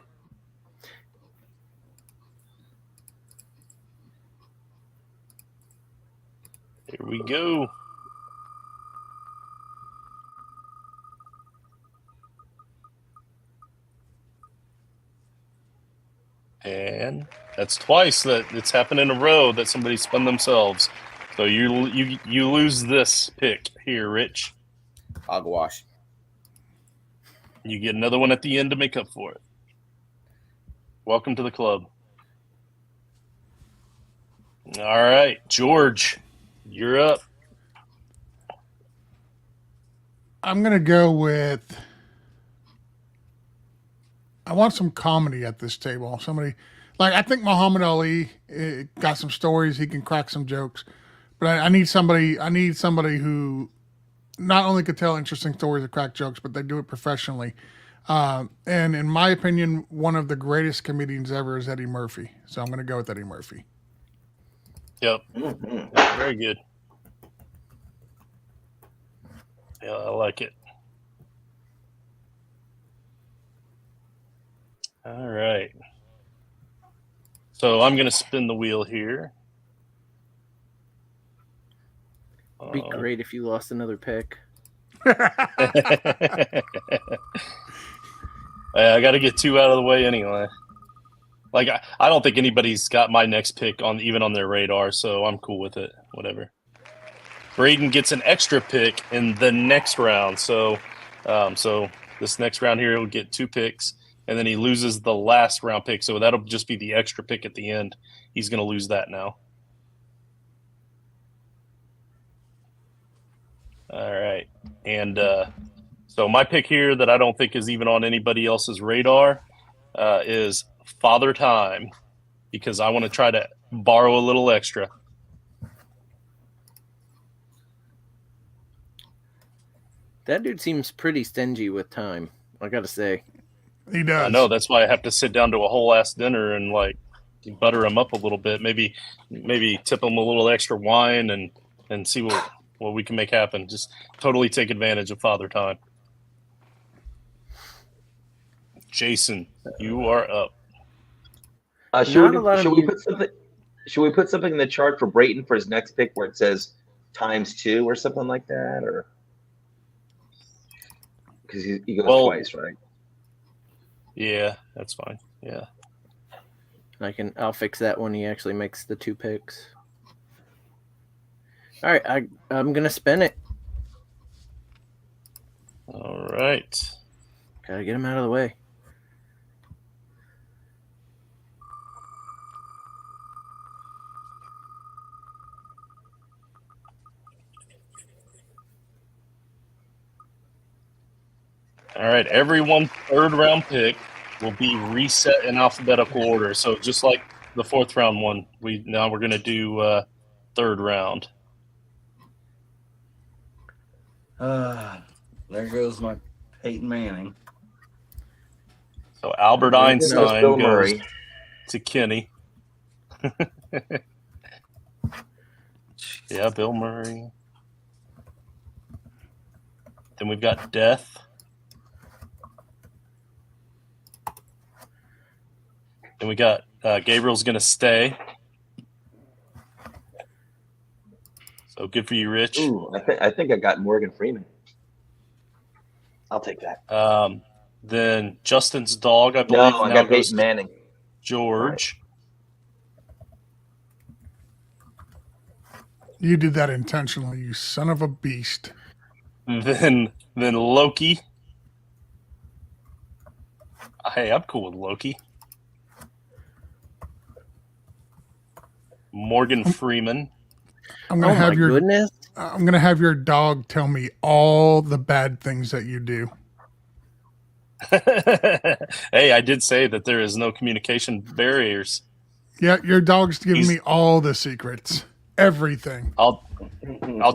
Here we go. And that's twice that it's happened in a row that somebody spun themselves. So you lose this pick here, Rich. Hogwash. You get another one at the end to make up for it. Welcome to the club. All right, George, you're up. I'm gonna go with. I want some comedy at this table. Somebody, like, I think Muhammad Ali got some stories. He can crack some jokes, but I need somebody. I need somebody who not only could tell interesting stories or crack jokes, but they do it professionally. And in my opinion, one of the greatest comedians ever is Eddie Murphy. So I'm going to go with Eddie Murphy. Yep. Very good. Yeah, I like it. All right. So I'm going to spin the wheel here. Be great if you lost another pick. I got to get two out of the way anyway. Like I don't think anybody's got my next pick even on their radar, so I'm cool with it. Whatever. Brayton gets an extra pick in the next round, so this next round here he'll get 2 picks, and then he loses the last round pick, so that'll just be the extra pick at the end. He's going to lose that now. All right, and so my pick here that I don't think is even on anybody else's radar is Father Time, because I want to try to borrow a little extra. That dude seems pretty stingy with time, I gotta say. He does. I know, that's why I have to sit down to a whole ass dinner and like butter him up a little bit. Maybe tip him a little extra wine and see what we can make happen. Just totally take advantage of Father Time. Jason, you are up. Should we put something in the chart for Brayton for his next pick where it says ×2 or something like that, or because he goes twice, right? Yeah, that's fine. Yeah, I'll fix that when he actually makes the 2 picks. All right, I'm gonna spin it. All right. Gotta get him out of the way. All right, everyone's third round pick will be reset in alphabetical order. So just like the 4th round one, we're going to do third round. There goes my Peyton Manning. So Albert Einstein Bill goes Murray to Kenny. Yeah, Bill Murray. Then we've got Death. And we got Gabriel's going to stay. So good for you, Rich. Ooh, I think I got Morgan Freeman. I'll take that. Then Justin's dog, I believe. No, I got Peyton Manning. George. You did that intentionally, you son of a beast. Then Loki. Hey, I'm cool with Loki. Morgan Freeman. I'm gonna Oh my have your goodness. I'm gonna have your dog tell me all the bad things that you do. Hey, I did say that there is no communication barriers. Yeah, your dog's giving He's- me all the secrets, everything. I'll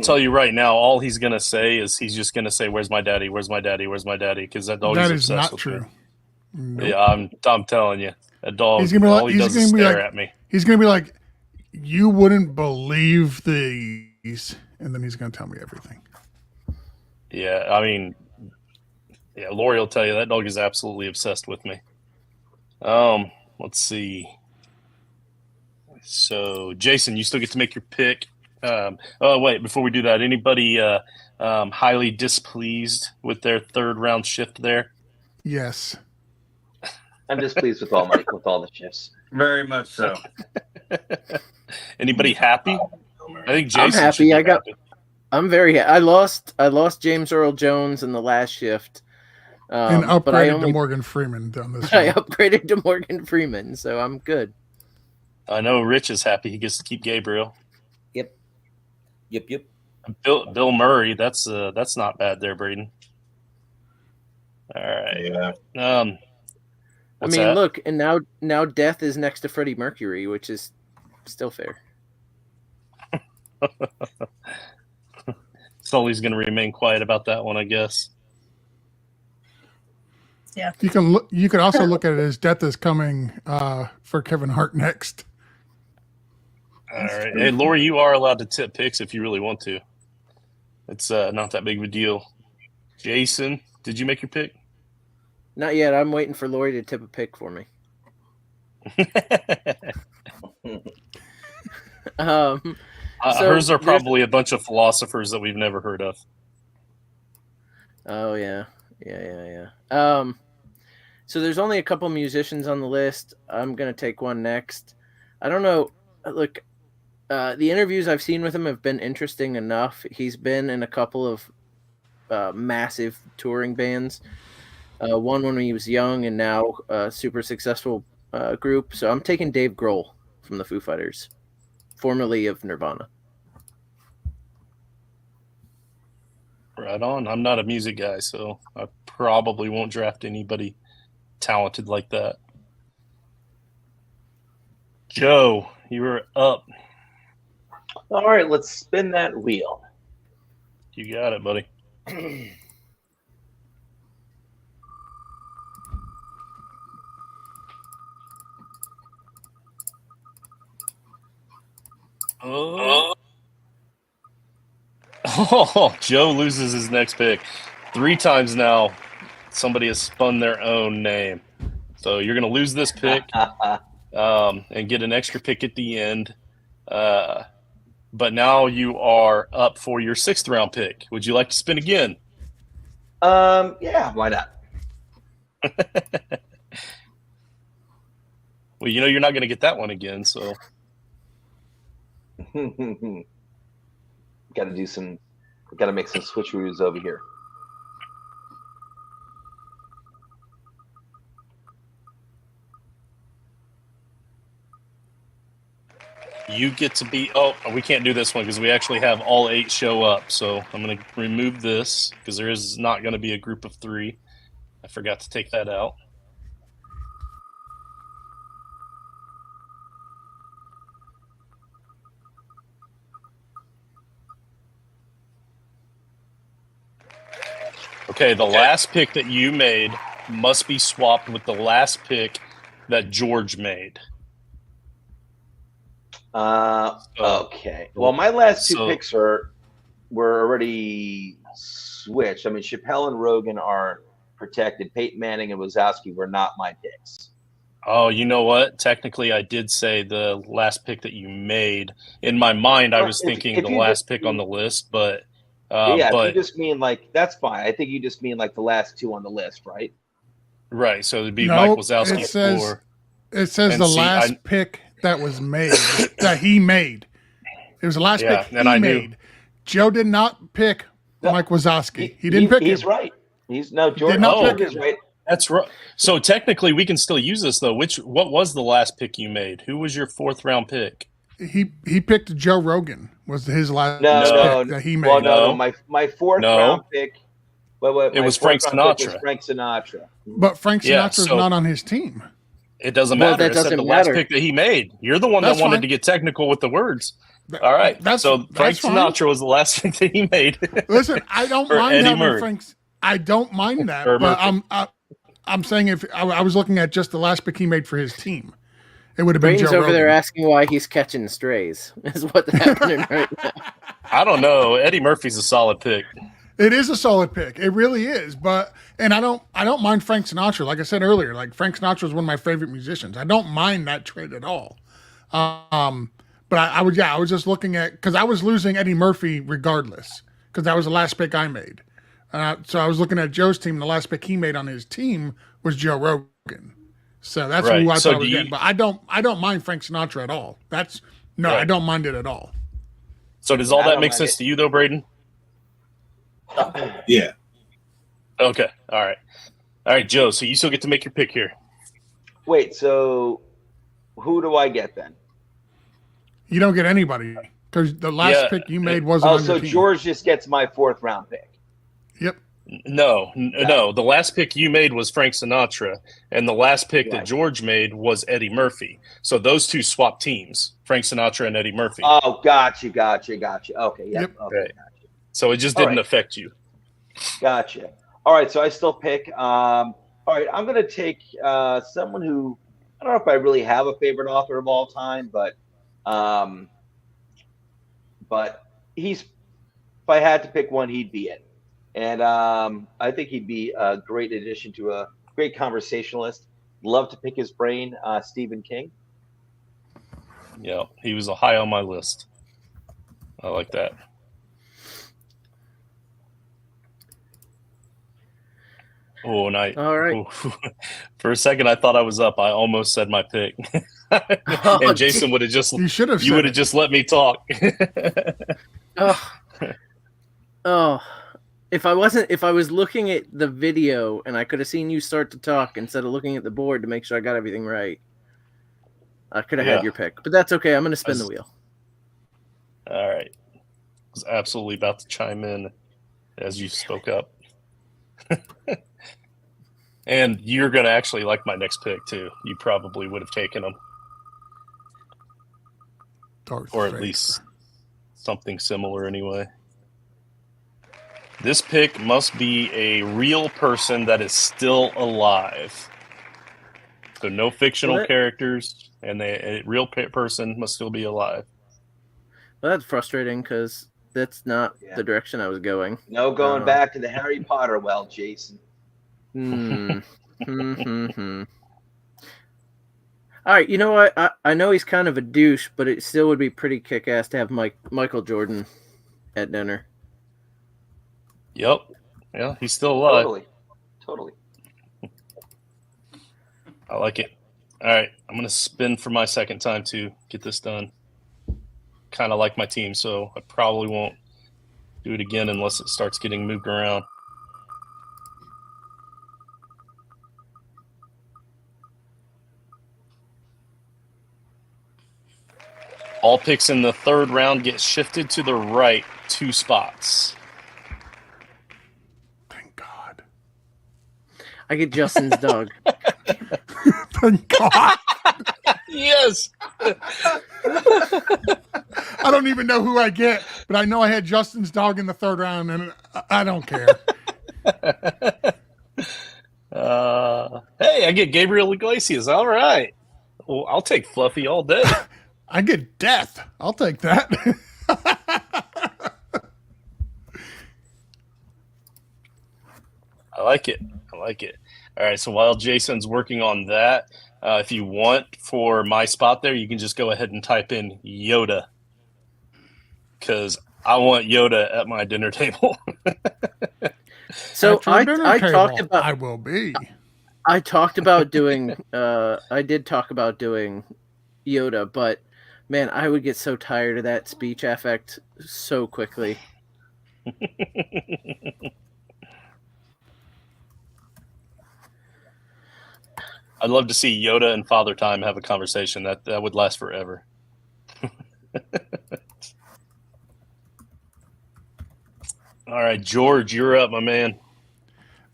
tell you right now. All he's gonna say is he's just gonna say, "Where's my daddy? Where's my daddy? Where's my daddy?" Because that dog That is is obsessed not with true. me. Nope. Yeah, I'm telling you, that dog. He's gonna be all like, he does is stare like, at me. he's gonna be like, you wouldn't believe these, and then he's gonna tell me everything. Yeah, I mean, yeah, Lori will tell you that dog is absolutely obsessed with me. Let's see. So, Jason, you still get to make your pick. Oh, wait, before we do that, anybody highly displeased with their third round shift there? Yes. I'm displeased with all the shifts. Very much so. Anybody happy? I think Jason I'm happy. should be happy. I'm very. I lost James Earl Jones in the last shift, And but I upgraded only to Morgan Freeman down this I one. upgraded to Morgan Freeman, so I'm good. I know Rich is happy. He gets to keep Gabriel. Yep. Bill Murray. That's not bad there, Braden. All right. Yeah. I what's mean, that? look, and now Death is next to Freddie Mercury, which is still fair. Sully's going to remain quiet about that one, I guess. You can look. You could also look at it as Death is coming for Kevin Hart next. All right. Hey, Lori, you are allowed to tip picks if you really want to. It's not that big of a deal. Jason, did you make your pick? Not yet. I'm waiting for Lori to tip a pick for me. So hers are there's- probably a bunch of philosophers that we've never heard of. Oh yeah. So there's only a couple musicians on the list. I'm gonna take one next. I don't know. Look, the interviews I've seen with him have been interesting enough. He's been in a couple of massive touring bands. One when he was young, and now a super successful group. So I'm taking Dave Grohl from the Foo Fighters, formerly of Nirvana. Right on. I'm not a music guy, so I probably won't draft anybody talented like that. Joe, you were up. All right, let's spin that wheel. You got it, buddy. Oh, Joe loses his next pick. 3 times now, somebody has spun their own name. So you're going to lose this pick and get an extra pick at the end. But now you are up for your 6th round pick. Would you like to spin again? Yeah, why not? Well, you know you're not going to get that one again, so. Got to make some switcheroos over here. You get to be. Oh, we can't do this one because we actually have all 8 show up. So I'm going to remove this because there is not going to be a group of 3. I forgot to take that out. Okay, the last pick that you made must be swapped with the last pick that George made. Okay. Well, my last 2 picks were already switched. I mean, Chappelle and Rogan are protected. Peyton Manning and Wazowski were not my picks. Oh, you know what? Technically, I did say the last pick that you made. In my mind, I was thinking the last pick on the list, but yeah, but if you just mean like that's fine. I think you just mean like the last 2 on the list, right? right. So it'd be No, Mike Wazowski it says- for. It says And the see, last pick that was made that he made. It was the last Yeah, pick and I he knew. made. Joe did not pick No, Mike Wazowski. He didn't pick him. He's right. He's no George. not George pick is him. right. That's right. So technically, we can still use this though. What was the last pick you made? Who was your 4th round pick? He picked Joe Rogan. Was his last No, pick that he made? Well, no. My fourth round pick. It was Frank Sinatra. Frank Sinatra. But Frank Sinatra's not on his team. It doesn't matter. That doesn't matter. Last pick that he made. You're the one that wanted to get technical with the words. All right. So Frank Sinatra was the last pick that he made. Listen, I don't mind having Frank's. I don't mind that, but I'm saying if I was looking at just the last pick he made for his team, it would have been Brayton's Joe over Rogan. there asking why he's catching strays. Is what's happening right now. I don't know. Eddie Murphy's a solid pick. It is a solid pick. It really is. And I don't mind Frank Sinatra. Like I said earlier, like Frank Sinatra is one of my favorite musicians. I don't mind that trade at all. But I was just looking at, because I was losing Eddie Murphy regardless, because that was the last pick I made. So I was looking at Joe's team. The last pick he made on his team was Joe Rogan. So that's who I thought was getting. But I don't mind Frank Sinatra at all. I don't mind it at all. So does all that make sense to you though, Brayden? Yeah. Okay. All right, Joe. So you still get to make your pick here. Wait. So who do I get then? You don't get anybody because the last pick you made wasn't on your team. George just gets my fourth round pick. Yep. No. The last pick you made was Frank Sinatra, and the last pick that George made was Eddie Murphy. So those two swap teams, Frank Sinatra and Eddie Murphy. Oh, gotcha. Okay, yeah. Yep. Okay, Right. So it just didn't affect you. Gotcha. All right, so I still pick. All right, I'm going to take someone who, I don't know if I really have a favorite author of all time, but he's, if I had to pick one, he'd be it. And I think he'd be a great addition to a great conversationalist. Love to pick his brain, Stephen King. Yeah, he was high on my list. I like that. Oh, and all right. For a second, I thought I was up. I almost said my pick, and Jason would have just. You would have just let me talk. If I was looking at the video and I could have seen you start to talk instead of looking at the board to make sure I got everything right, I could have had your pick. But that's okay. I'm going to spin the wheel. All right. I was absolutely about to chime in as you spoke up. And you're going to actually like my next pick, too. You probably would have taken him. Or at least something similar anyway. This pick must be a real person that is still alive. So no fictional characters, and a real person must still be alive. Well, that's frustrating because that's not the direction I was going. No going back to the Harry Potter well, Jason. All right, you know what? I know he's kind of a douche, but it still would be pretty kick-ass to have Michael Jordan at dinner. Yep. Yeah, he's still alive. Totally. I like it. All right, I'm going to spin for my second time to get this done. Kind of like my team, so I probably won't do it again unless it starts getting moved around. All picks in the third round get shifted to the right 2 spots. Thank God. I get Justin's dog. Thank God. Yes. I don't even know who I get, but I know I had Justin's dog in the third round, and I don't care. Hey, I get Gabriel Iglesias. All right. Well, I'll take Fluffy all day. I get death. I'll take that. I like it. All right, so while Jason's working on that, if you want for my spot there, you can just go ahead and type in Yoda, because I want Yoda at my dinner table. So I talked about. I will be. I talked about doing. I did talk about doing Yoda, but man, I would get so tired of that speech affect so quickly. I'd love to see Yoda and Father Time have a conversation. That would last forever. All right, George, you're up, my man.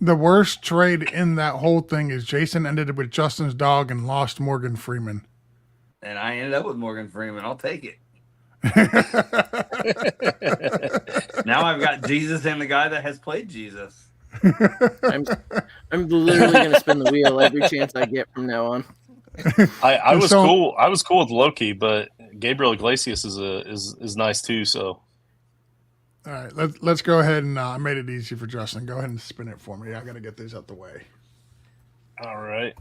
The worst trade in that whole thing is Jason ended up with Justin's dog and lost Morgan Freeman. And I ended up with Morgan Freeman. I'll take it. Now I've got Jesus and the guy that has played Jesus. I'm literally going to spin the wheel every chance I get from now on. I was cool. I was cool with Loki, but Gabriel Iglesias is nice too. So, all right, let's go ahead and I made it easy for Justin. Go ahead and spin it for me. I got to get these out the way. All right.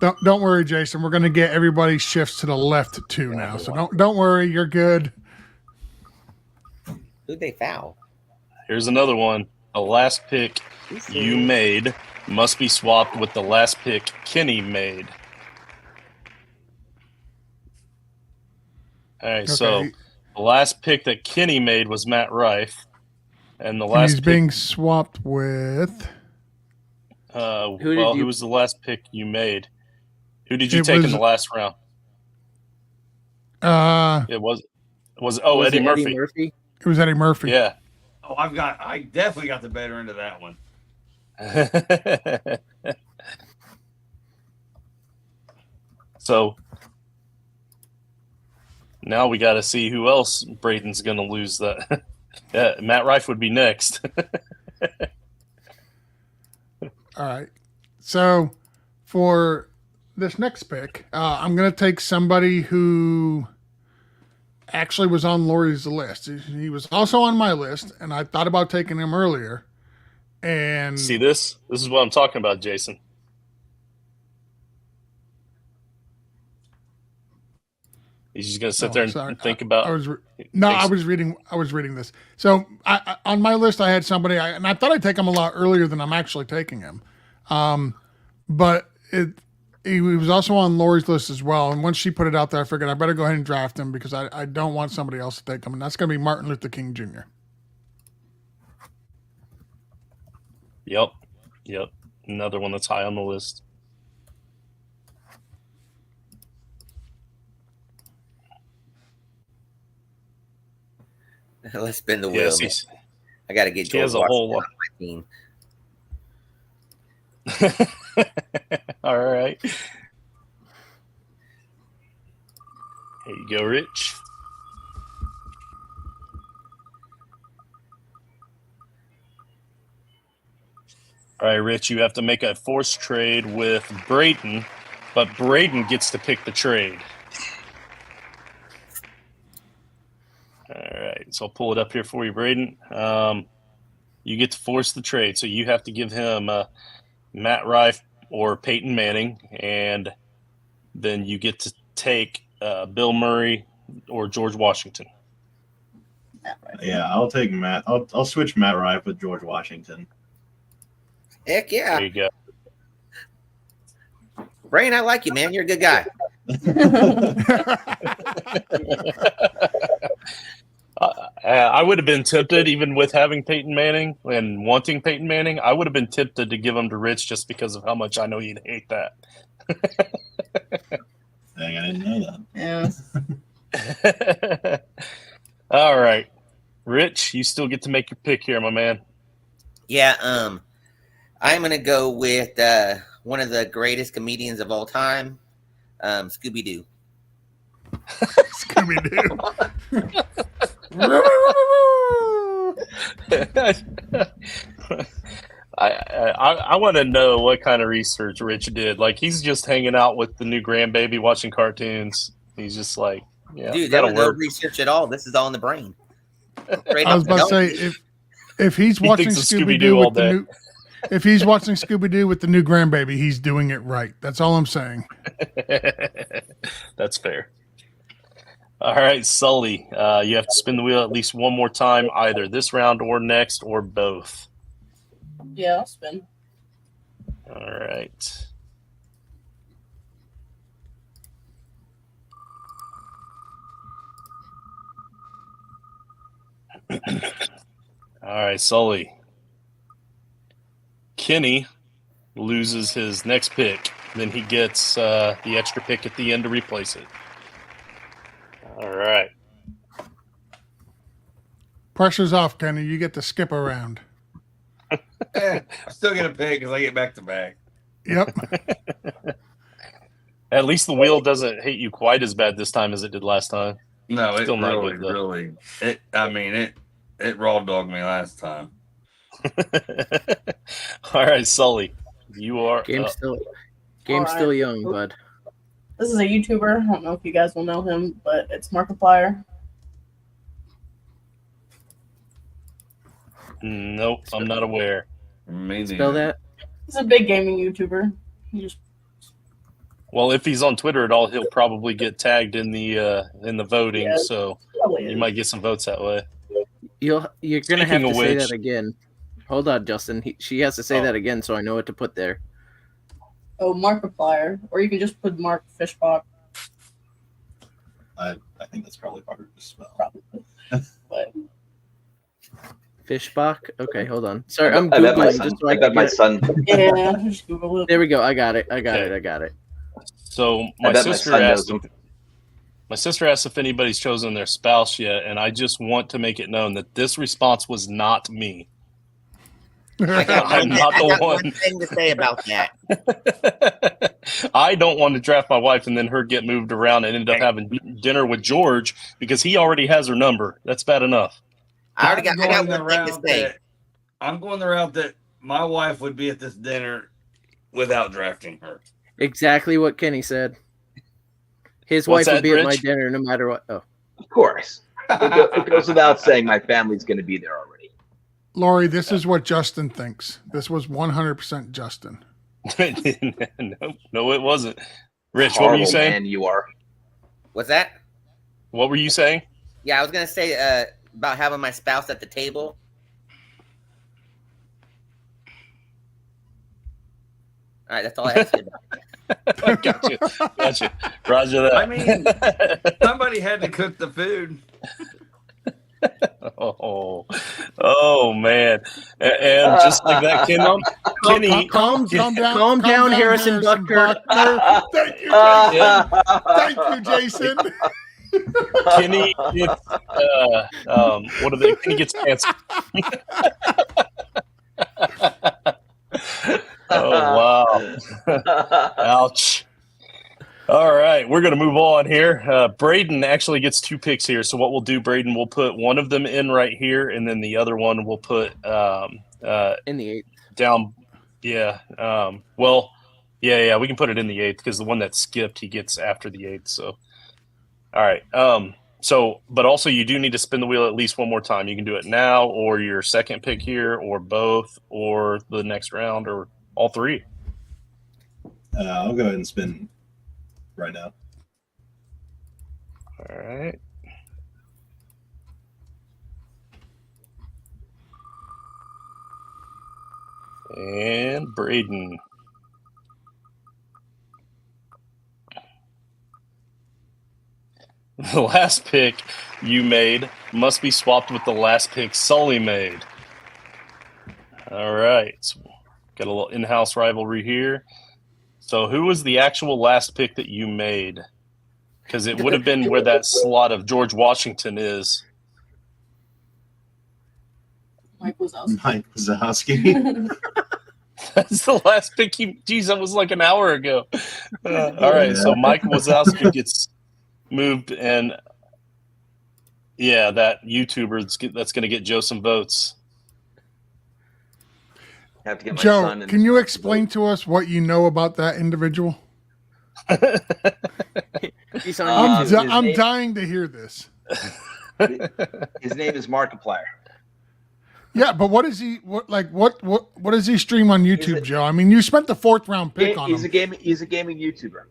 Don't worry, Jason. We're going to get everybody's shifts to the left too now. So don't worry. You're good. Who'd they foul? Here's another one. The last pick you made must be swapped with the last pick Kenny made. All right, okay. So the last pick that Kenny made was Matt Rife, and the last he's being swapped with. Who was the last pick you made? Who did you take in the last round? It was Eddie Murphy. It was Eddie Murphy. Yeah. Oh, I definitely got the better end of that one. So now we got to see who else Brayton's going to lose. That Matt Rife would be next. All right. So for this next pick, I'm going to take somebody who actually was on Lori's list. He was also on my list, and I thought about taking him earlier. And see this? This is what I'm talking about, Jason. He's just going to sit there and think about. I was reading this. So on my list, I had somebody, and I thought I'd take him a lot earlier than I'm actually taking him. But he was also on Lori's list as well. And once she put it out there, I figured I better go ahead and draft him because I don't want somebody else to take him. And that's going to be Martin Luther King Jr. Yep. Another one that's high on the list. Let's spin the wheel. Yes, I got to get George Washington on my team. All right. Here you go, Rich. All right, Rich, you have to make a forced trade with Brayton, but Brayton gets to pick the trade. All right, so I'll pull it up here for you, Brayton. You get to force the trade, so you have to give him Matt Rife or Peyton Manning, and then you get to take Bill Murray or George Washington. Yeah, I'll take Matt. I'll switch Matt Rife with George Washington. Heck yeah. There you go. Brain, I like you, man. You're a good guy. I would have been tempted, even with having Peyton Manning and wanting Peyton Manning, I would have been tempted to give him to Rich just because of how much I know he'd hate that. Dang, I didn't know that. All right. Rich, you still get to make your pick here, my man. Yeah, I'm going to go with one of the greatest comedians of all time, Scooby-Doo. Scooby-Doo. I want to know what kind of research Rich did. Like, he's just hanging out with the new grandbaby watching cartoons. He's just like, yeah, dude, that was no research at all. This is all in the brain. I was about to say, if he's watching Scooby-Doo with the new, if he's watching Scooby-Doo with the new grandbaby, he's doing it right. That's all I'm saying. That's fair. All right, Sully, you have to spin the wheel at least one more time, either this round or next or both. Yeah, I'll spin. All right. All right, Sully. Kenny loses his next pick. Then he gets the extra pick at the end to replace it. Pressure's off, Kenny. You get to skip around. I still get a pick because I get back to back. Yep. At least the wheel doesn't hate you quite as bad this time as it did last time. No, it Still not really, good, though. really. It raw dogged me last time. All right, Sully, you are Game's All still right. young, bud. This is a YouTuber. I don't know if you guys will know him, but it's Markiplier. Nope, I'm not aware. Me Spell neither. that. He's a big gaming YouTuber. He just Well, if he's on Twitter at all, he'll probably get tagged in the voting, Yeah. so probably you is. might get some votes that way. You're gonna have Speaking to of say which- that again. Hold on, Justin. She has to say Oh. that again, so I know what to put there. Oh, Markiplier. Or you can just put Mark Fishbach, I think that's probably harder to spell. probably. But Fishbach. Okay, hold on. Sorry, I'm I bet my googling son. just so I I bet can my get it. son. yeah, just Google it. There we go. I got it. I got Okay. it. So I my bet my sister son asked. knows him. My sister asked if anybody's chosen their spouse yet, and I just want to make it known that this response was not me. I got I'm not the one one. thing to say about that. I don't want to draft my wife and then her get moved around and end up having dinner with George because he already has her number. That's bad enough. I got going one the thing to route say. that I'm going the route that my wife would be at this dinner without drafting her. Exactly what Kenny said. His What's wife would that, be at my Rich? dinner no matter what. Oh, Of course. It goes without saying my family's going to be there already. Lori, this is what Justin thinks. This was 100% Justin. No, it wasn't. Rich, what were Horrible you saying? man you are. What's that? What were you saying? Yeah, I was gonna say about having my spouse at the table. All right, that's all I have to say about it. Gotcha. Roger that. I mean, somebody had to cook the food. Oh man. And just like that, Kenny, Calm down, Harrison Butker. Thank you, Yeah. Jason. Thank you, Jason. Kenny gets what are they? Kenny gets cancer. Oh wow. Ouch. All right, we're going to move on here. Brayton actually gets 2 picks here. So what we'll do, Brayton, we'll put one of them in right here, and then the other one we'll put in the 8th. down. Yeah. We can put it in the 8th because the one that skipped he gets after the 8th. So, all right. But also you do need to spin the wheel at least one more time. You can do it now, or your second pick here, or both, or the next round, or all 3. I'll go ahead and spin right now. All right. And Brayden. The last pick you made must be swapped with the last pick Sully made. All right. So got a little in-house rivalry here. So who was the actual last pick that you made? Because it would have been where that slot of George Washington is. Mike Wazowski. Mike Wazowski. That's the last pick. Geez, that was like an hour ago. All right, so Mike Wazowski gets moved, and that YouTuber that's going to get Joe some votes. Have to get my Joe, son. can you explain to us what you know about that individual? He's on Uh, YouTube. his I'm name- dying to hear this. His name is Markiplier. Yeah, but what is he? What does he stream on YouTube, a- Joe? I mean, you spent the 4th round pick on He's a him. gaming YouTuber.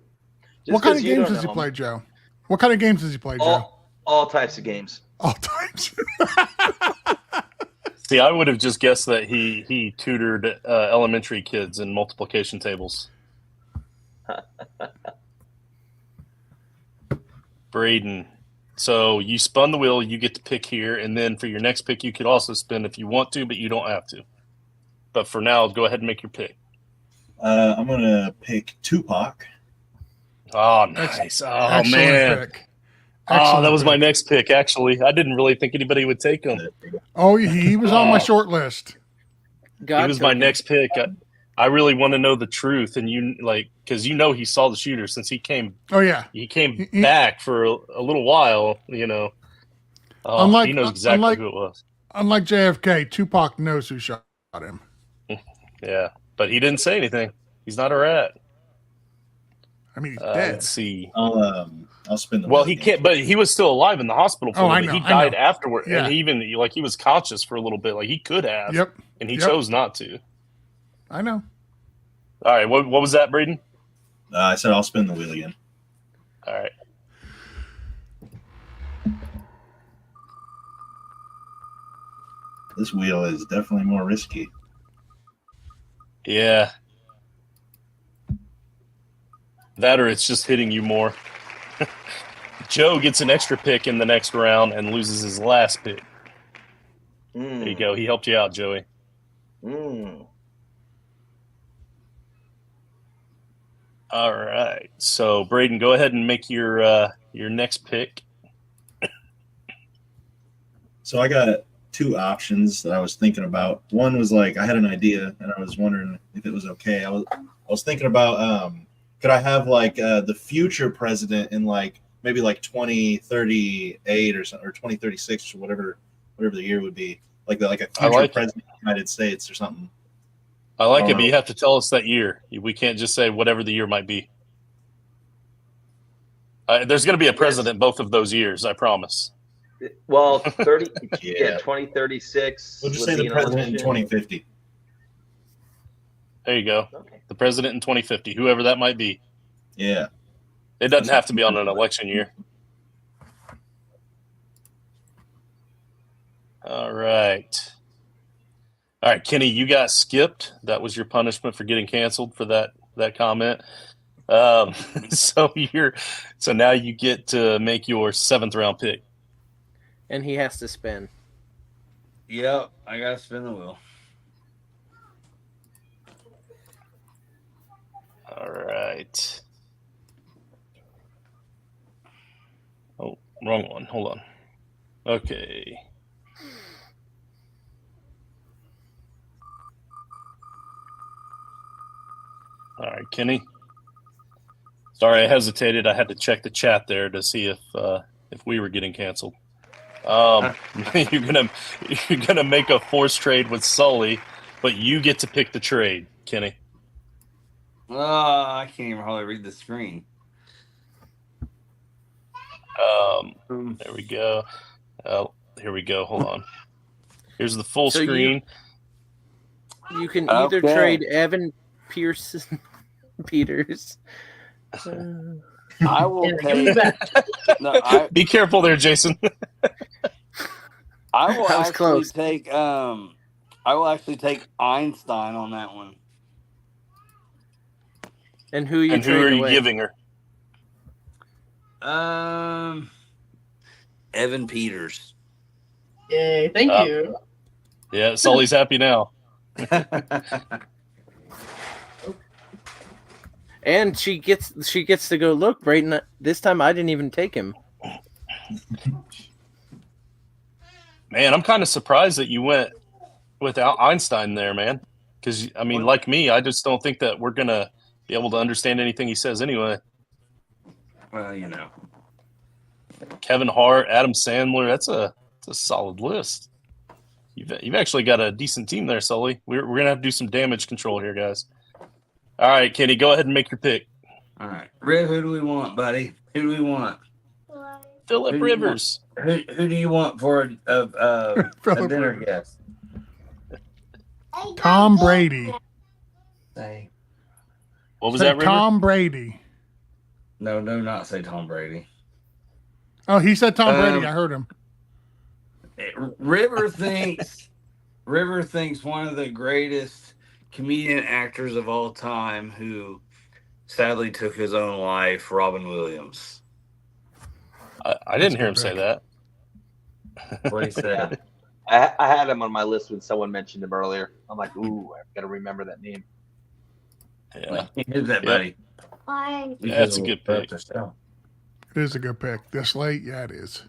Just What kind 'cause of you games don't does he know play, him. Joe? What kind of games does he play, Joe? All types of games. All times. See, I would have just guessed that he tutored elementary kids in multiplication tables. Brayden. So you spun the wheel, you get to pick here, and then for your next pick, you could also spin if you want to, but you don't have to. But for now, go ahead and make your pick. I'm going to pick Tupac. Oh, nice. Oh, Excellent man. pick. Oh, that was my pick. next pick. Actually, I didn't really think anybody would take him. Oh, he was on my short list. God He was my took him. next pick. I really want to know the truth, and because he saw the shooter since he came. Oh yeah. He came back for a little while. He knows exactly who it was. Unlike JFK, Tupac knows who shot him. Yeah, but he didn't say anything. He's not a rat. I mean, he's dead. Let's see. I'll spin the Well, wheel he again. can't, but he was still alive in the hospital for a Oh, I little bit. know, He I died know. afterward, Yeah. and he was conscious for a little bit. Like he could have, Yep. and he Yep. chose not to. I know. All right, what was that, Braden? I said I'll spin the wheel again. All right. This wheel is definitely more risky. Yeah. That or it's just hitting you more. Joe gets an extra pick in the next round and loses his last pick. There you go. He helped you out, Joey. All right. So, Braden, go ahead and make your next pick. So I got two options that I was thinking about. One was like I had an idea and I was wondering if it was okay. I was thinking about could I have like the future president in like maybe like 2038 or something, or 2036 or whatever the year would be, like a future president of the United States or something. I like it, but you have to tell us that year. We can't just say whatever the year might be. There's going to be a president both of those years, I promise. Well, 2036. We'll just say the president in 2050. There you go. Okay. The president in 2050, whoever that might be. Yeah. It doesn't have to be on an election year. All right. All right, Kenny, you got skipped. That was your punishment for getting canceled for that comment. So now you get to make your 7th round pick. And he has to spin. Yep, I gotta spin the wheel. All right. Oh, wrong one. Hold on. Okay. All right, Kenny. Sorry, I hesitated. I had to check the chat there to see if we were getting canceled. You're gonna make a forced trade with Sully, but you get to pick the trade, Kenny. I can't even hardly read the screen. There we go. Here we go. Hold on. Here's the full So screen. You can either Okay. trade Evan Peters. I will take. Be careful there, Jason. I will That was actually close. take. I will actually take Einstein on that one. And who are you And who are trading you away? giving her? Evan Peters. Yay! Thank you. Yeah, Sully's happy now. And she gets to go, look, Brayton, this time I didn't even take him. Man, I'm kind of surprised that you went without Einstein there, man. Because, I mean, like me, I just don't think that we're going to be able to understand anything he says anyway. Well, you know. Kevin Hart, Adam Sandler, that's a solid list. You've actually got a decent team there, Sully. We're going to have to do some damage control here, guys. All right, Kenny, go ahead and make your pick. All right, Riv, who do we want, buddy? Who do we want? Phillip Who do you Rivers. Who do you want for a Phillip dinner Rivers. guest? Tom Brady. Say What was Say that, River? Tom Brady. no, not say Tom Brady. Oh, he said Tom Brady. I heard him. River thinks one of the greatest comedian actors of all time who sadly took his own life, Robin Williams. I didn't hear him say that. What he said. I had him on my list when someone mentioned him earlier. I'm like, ooh, I've got to remember that name. Yeah. Here's that, buddy. Yeah, that's a good pick. It is a good pick. This late, yeah, it is.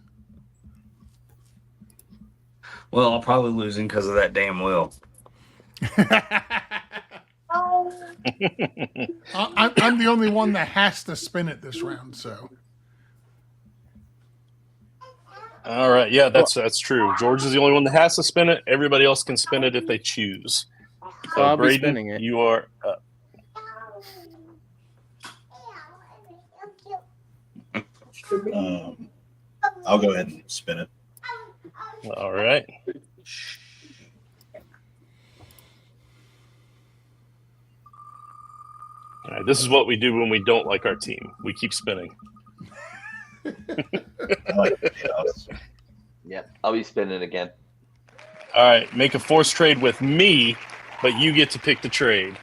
Well, I'll probably losing because of that damn will. I'm the only one that has to spin it this round, so. All right. Yeah, that's true. George is the only one that has to spin it. Everybody else can spin it if they choose. So, I'll be Brayden, spinning it. you are up. I'll go ahead and spin it. All right. All right. This is what we do when we don't like our team. We keep spinning. I like the chaos. Yep, I'll be spinning again. All right. Make a forced trade with me, but you get to pick the trade.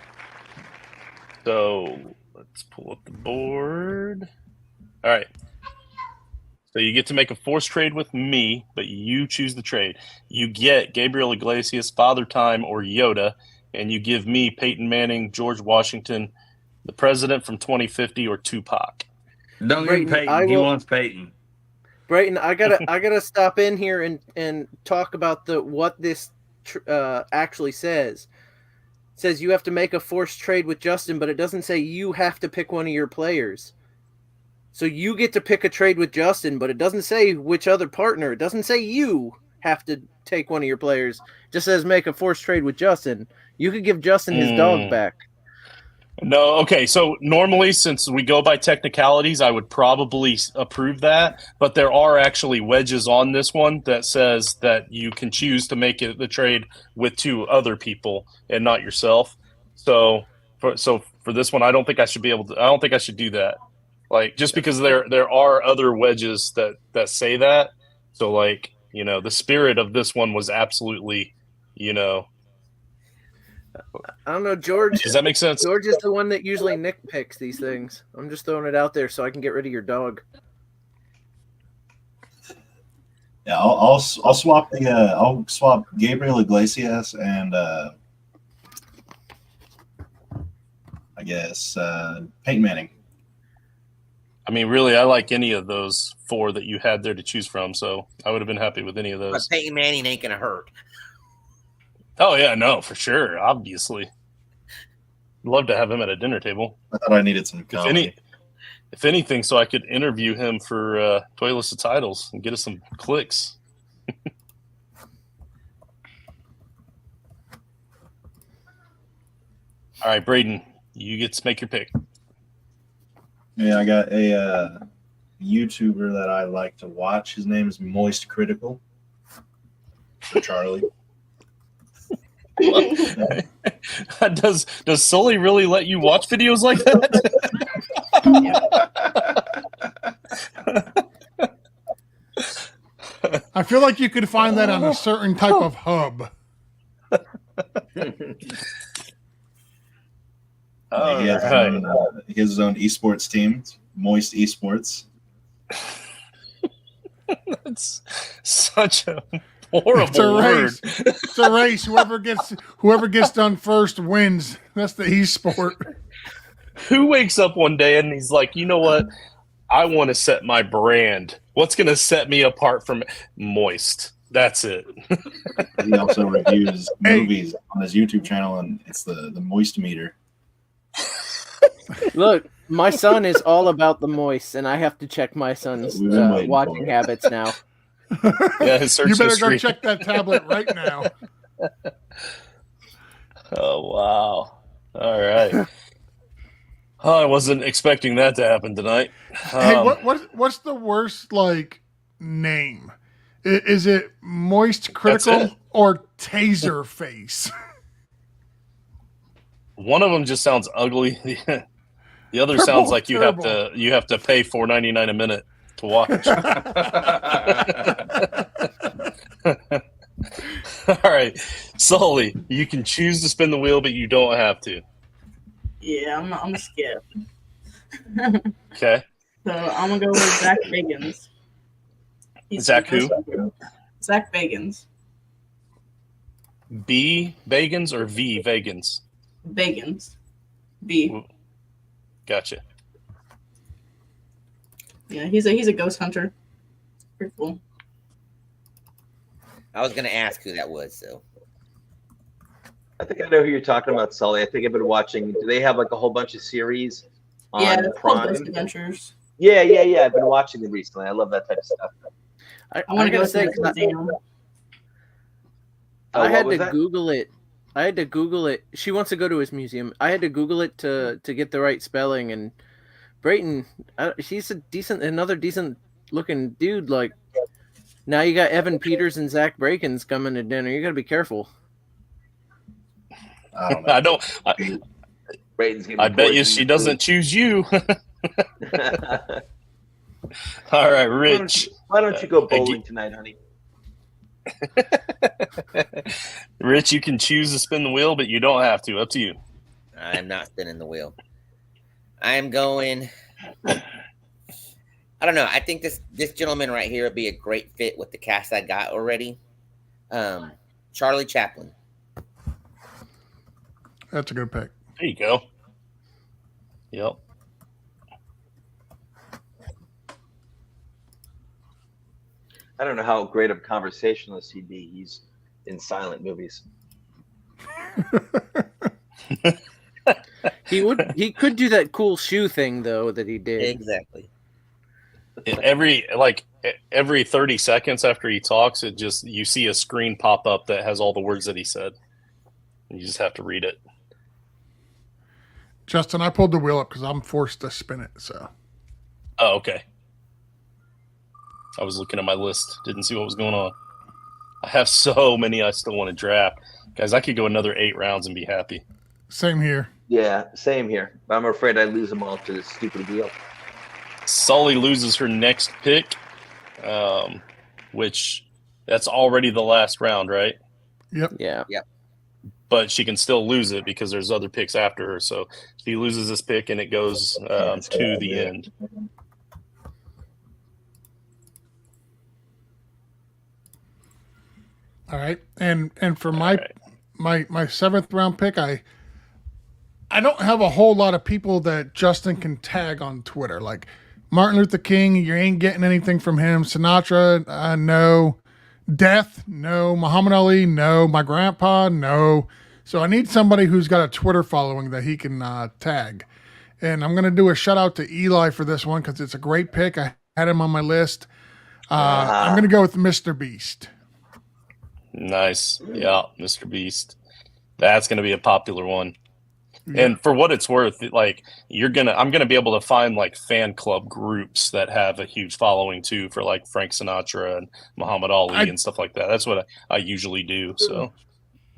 So let's pull up the board. All right. So you get to make a forced trade with me, but you choose the trade. You get Gabriel Iglesias, Father Time, or Yoda, and you give me Peyton Manning, George Washington, the president from 2050, or Tupac. Don't Brayton, get Peyton. I He will- wants Peyton. Brayton, I gotta stop in here and talk about what this actually says. It says you have to make a forced trade with Justin, but it doesn't say you have to pick one of your players. So you get to pick a trade with Justin, but it doesn't say which other partner. It doesn't say you have to take one of your players. It just says make a forced trade with Justin. You could give Justin his dog back. No, okay. So normally, since we go by technicalities, I would probably approve that. But there are actually wedges on this one that says that you can choose to make it the trade with two other people and not yourself. So for this one, I don't think I should be able to. I don't think I should do that. Like, just because there are other wedges that say that. So, like, you know, the spirit of this one was absolutely, you know. I don't know, George. Does that make sense? George is the one that usually nitpicks these things. I'm just throwing it out there so I can get rid of your dog. Yeah, I'll swap I'll swap Gabriel Iglesias and I guess Peyton Manning. I mean, really, I like any of those four that you had there to choose from, so I would have been happy with any of But those. Peyton Manning ain't gonna hurt. Oh, yeah, no, for sure, obviously. Love to have him at a dinner table. I thought I needed some comedy. If anything, so I could interview him for Toyless of Titles and get us some clicks. All right, Brayden, you get to make your pick. Yeah, I got a YouTuber that I like to watch. His name is Moist Critical. Charlie. Does Sully really let you watch videos like that? I feel like you could find that on a certain type of hub. All He has right. his own esports team, Moist Esports. That's such a horrible It's a word. race. It's a race. Whoever gets done first wins. That's the esport. Who wakes up one day and he's like, you know what? I want to set my brand. What's going to set me apart from Moist? That's it. He also reviews movies on his YouTube channel, and it's the Moist Meter. Look, my son is all about the moist, and I have to check my son's We've been waiting watching for it. habits now. Yeah, his search You better history. go check that tablet right now. Oh, wow. All right. Oh, I wasn't expecting that to happen tonight. Hey, what's the worst name? Is it Moist Critical it. or Taser Face? One of them just sounds ugly. The other They're sounds both like you have to pay $4.99 a minute to watch. All right, Sully, you can choose to spin the wheel, but you don't have to. Yeah, I'm gonna skip. Okay. So I'm gonna go with Zach Bagans. Zach who? Zach Bagans. B Vegans or V Vegans? Bagans. B. Gotcha. Yeah, he's a ghost hunter. Pretty cool. I was gonna ask who that was, so I think I know who you're talking about, Sully. I think I've been watching. Do they have like a whole bunch of series on Yeah, it's called Prime? Ghost Adventures. Yeah. I've been watching them recently. I love that type of stuff. I want to go gotta say, to the museum. Oh, I what had was to that? Google it. I had to Google it. She wants to go to his museum. I had to Google it to get the right spelling. And Brayton, he's another decent looking dude. Like now you got Evan Peters and Zach Brakens coming to dinner. You got to be careful. I don't know. I don't. Brayton's gonna be I bet you poisoning she the doesn't choose you. All right, Rich. Why don't you go bowling tonight, honey? Rich, you can choose to spin the wheel, but you don't have to. Up to you. I'm not spinning the wheel. I am going. I don't know. I think this gentleman right here would be a great fit with the cast I got already. Charlie Chaplin. That's a good pick. There you go. Yep. I don't know how great of a conversationalist he'd be. He's in silent movies. He could do that cool shoe thing though that he did. Exactly. Every 30 seconds after he talks, you see a screen pop up that has all the words that he said. You just have to read it. Justin, I pulled the wheel up because I'm forced to spin it. So. Oh, okay. I was looking at my list. Didn't see what was going on. I have so many I still want to draft. Guys, I could go another 8 rounds and be happy. Same here. Yeah, same here. But I'm afraid I lose them all to this stupid wheel. Sully loses her next pick, which that's already the last round, right? Yep. Yeah. But she can still lose it because there's other picks after her. So she loses this pick and it goes to the end. All right. And for my 7th round pick, I don't have a whole lot of people that Justin can tag on Twitter. Like Martin Luther King, you ain't getting anything from him. Sinatra, no. Death, no. Muhammad Ali, no. My grandpa, no. So I need somebody who's got a Twitter following that he can tag. And I'm going to do a shout out to Eli for this one because it's a great pick. I had him on my list. I'm going to go with Mr. Beast. Nice. Yeah, Mr. Beast. That's going to be a popular one. Yeah. And for what it's worth, like I'm going to be able to find like fan club groups that have a huge following too for like Frank Sinatra and Muhammad Ali and stuff like that. That's what I usually do. So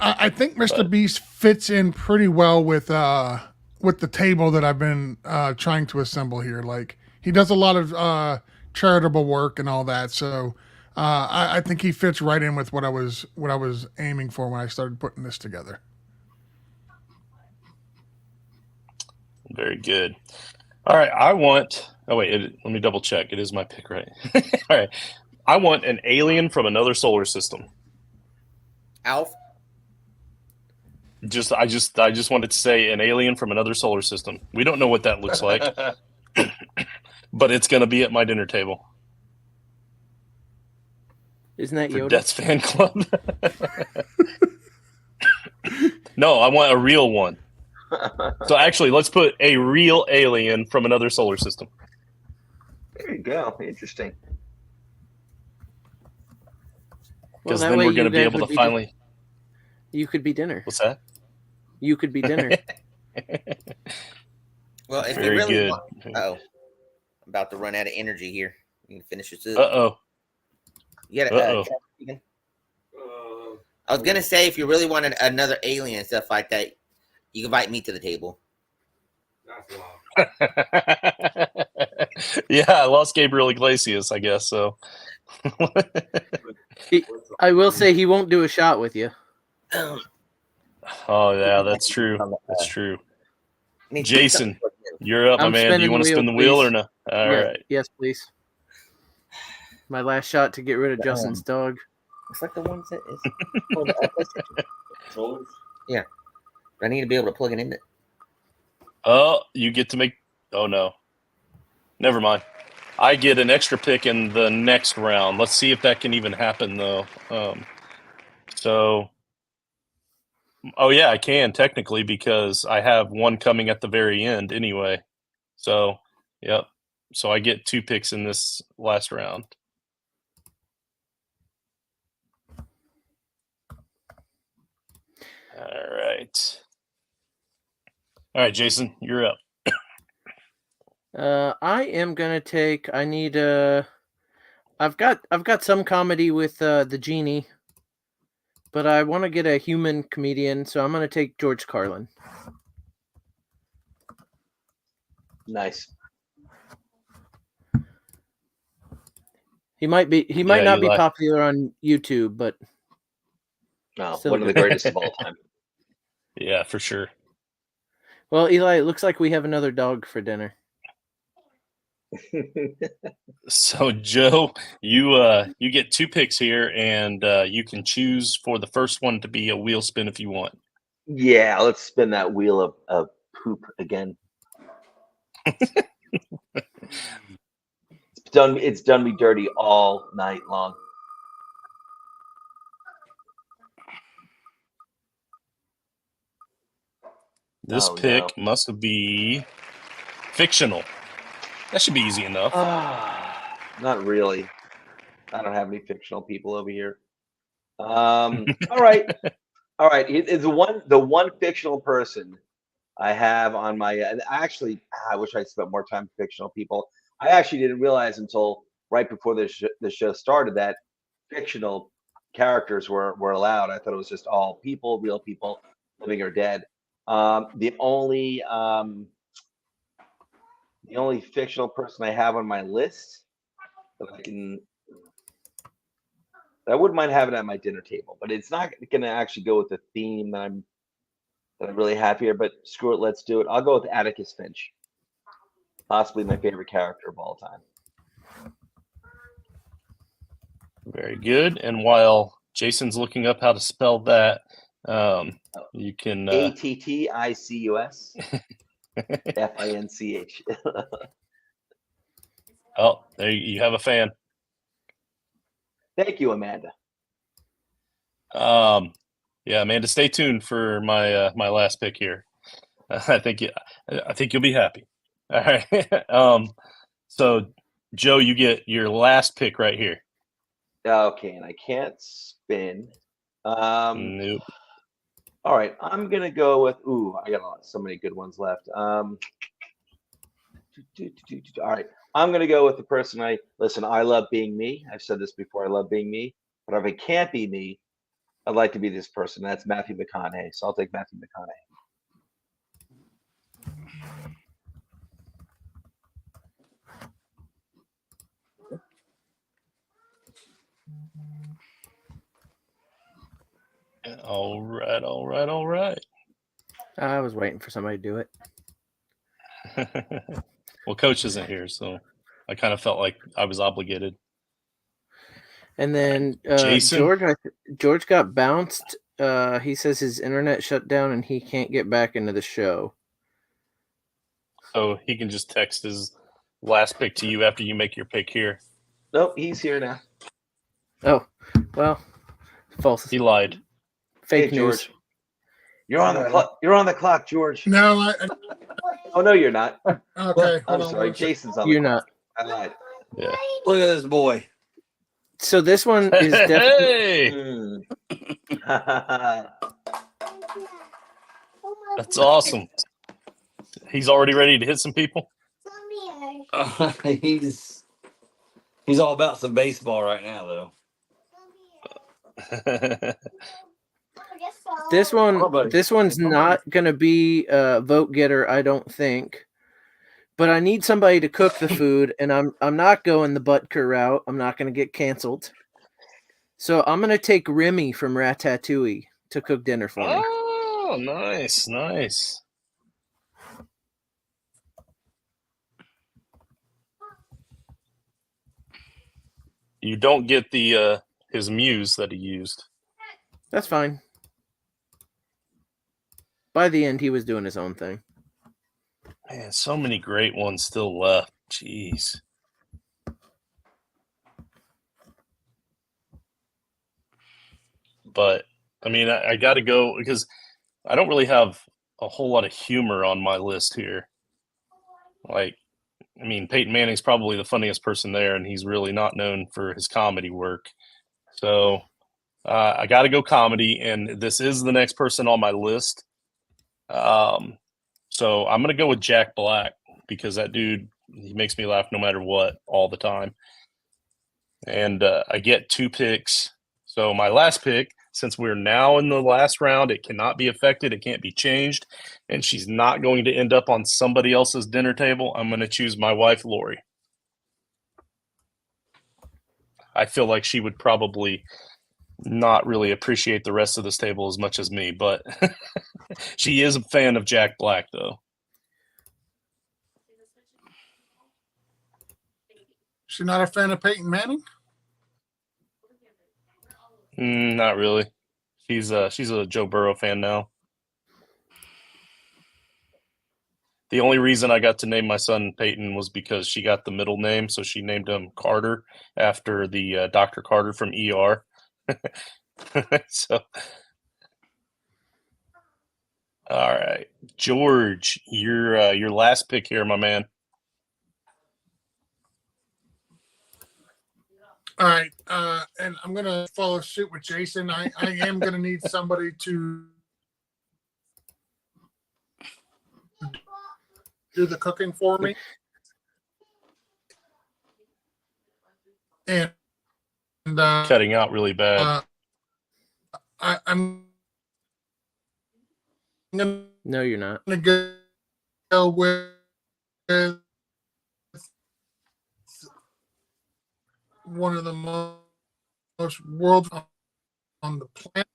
I think Mr. Beast fits in pretty well with the table that I've been trying to assemble here. Like he does a lot of charitable work and all that. So I think he fits right in with what I was aiming for when I started putting this together. Very good. All right. Let me double check. It is my pick, right? All right. I want an alien from another solar system. Alf. I just wanted to say an alien from another solar system. We don't know what that looks like, but it's going to be at my dinner table. Isn't that Yoda? Death's fan club. No, I want a real one. So actually, let's put a real alien from another solar system. There you go. Interesting. Because then we're going to be able to finally. You could be dinner. What's that? You could be dinner. Well, if Very you really good. I'm about to run out of energy here. You can finish this. Uh-oh. You got I was gonna say if you really wanted another alien and stuff like that, you can invite me to the table. Yeah, I lost Gabriel Iglesias, I guess so. I will say he won't do a shot with you. Oh yeah, that's true. That's true. Jason, you're up, my man. Do you want to spin the wheel or no? All right. Yes, please. My last shot to get rid of Justin's dog. It's like the ones that is. Yeah. I need to be able to plug it in. Oh, you get to make. Oh no. Never mind. I get an extra pick in the next round. Let's see if that can even happen, though. Oh yeah, I can technically because I have one coming at the very end anyway. So, yep. So I get 2 picks in this last round. All right. All right, Jason, you're up. I am gonna take. I need. I've got some comedy with the genie, but I want to get a human comedian, so I'm gonna take George Carlin. Nice. He might Yeah, not be Eli. popular on YouTube, but No, still one of the good. greatest of all time. Yeah, for sure. Well, Eli, it looks like we have another dog for dinner. So Joe, you get 2 picks here, and you can choose for the first one to be a wheel spin if you want. Yeah, let's spin that wheel of poop again. It's done me dirty all night long. This Oh, pick must be fictional. That should be easy enough. Not really. I don't have any fictional people over here. All right. All right. It's the one fictional person I have on my. And actually, I wish I spent more time with fictional people. I actually didn't realize until right before the show started that fictional characters were allowed. I thought it was just all people, real people, living or dead. The only fictional person I have on my list that I wouldn't mind having at my dinner table, but it's not going to actually go with the theme that I'm really happy here. But screw it, let's do it. I'll go with Atticus Finch, possibly my favorite character of all time. Very good. And while Jason's looking up how to spell that, you can Atticus Finch. Oh, there you have a fan. Thank you, Amanda. Yeah, Amanda, stay tuned for my my last pick here. I think you'll be happy. All right. So Joe, you get your last pick right here. Okay, and I can't spin. Nope. All right, I'm gonna go with. I got so many good ones left. All right, I'm gonna go with the person I love being me. I've said this before. I love being me, but if it can't be me, I'd like to be this person. That's Matthew McConaughey. So I'll take Matthew McConaughey. All right. I was waiting for somebody to do it. Well, Coach isn't here, so I kind of felt like I was obligated. And then Jason? George got bounced. He says his internet shut down and he can't get back into the show. So he can just text his last pick to you after you make your pick here. Nope, he's here now. Oh, well, false. He lied. Fake Hey, news. George. You're on the clock. You're on the clock, George. No, Oh no, you're not. okay. I'm hold on sorry. one second. Jason's on You're the not. clock. I lied. Yeah. Look at this boy. So this one is definitely. Hey, that's awesome. He's already ready to hit some people. He's all about some baseball right now, though. This Oh, buddy. This one's not gonna be a vote getter, I don't think. But I need somebody to cook the food, and I'm not going the Butker route. I'm not gonna get canceled. So I'm gonna take Remy from Ratatouille to cook dinner for me. Oh, nice. You don't get the his muse that he used. That's fine. By the end, he was doing his own thing. Man, so many great ones still left. Jeez. But I mean, I got to go because I don't really have a whole lot of humor on my list here. Like, I mean, Peyton Manning's probably the funniest person there, and he's really not known for his comedy work. So I got to go comedy, and this is the next person on my list. So I'm going to go with Jack Black because that dude, he makes me laugh no matter what all the time. And I get 2 picks. So my last pick, since we're now in the last round, it cannot be affected. It can't be changed. And she's not going to end up on somebody else's dinner table. I'm going to choose my wife, Lori. I feel like she would probably not really appreciate the rest of this table as much as me, but she is a fan of Jack Black, though. She's not a fan of Peyton Manning? Not really. She's a Joe Burrow fan now. The only reason I got to name my son Peyton was because she got the middle name, so she named him Carter after the Dr. Carter from ER. So, all right, George, your last pick here, my man. All right, and I'm gonna follow suit with Jason. I am gonna need somebody to do the cooking for me, and Cutting out really bad. I'm gonna No, you're not. go with one of the most world on the planet.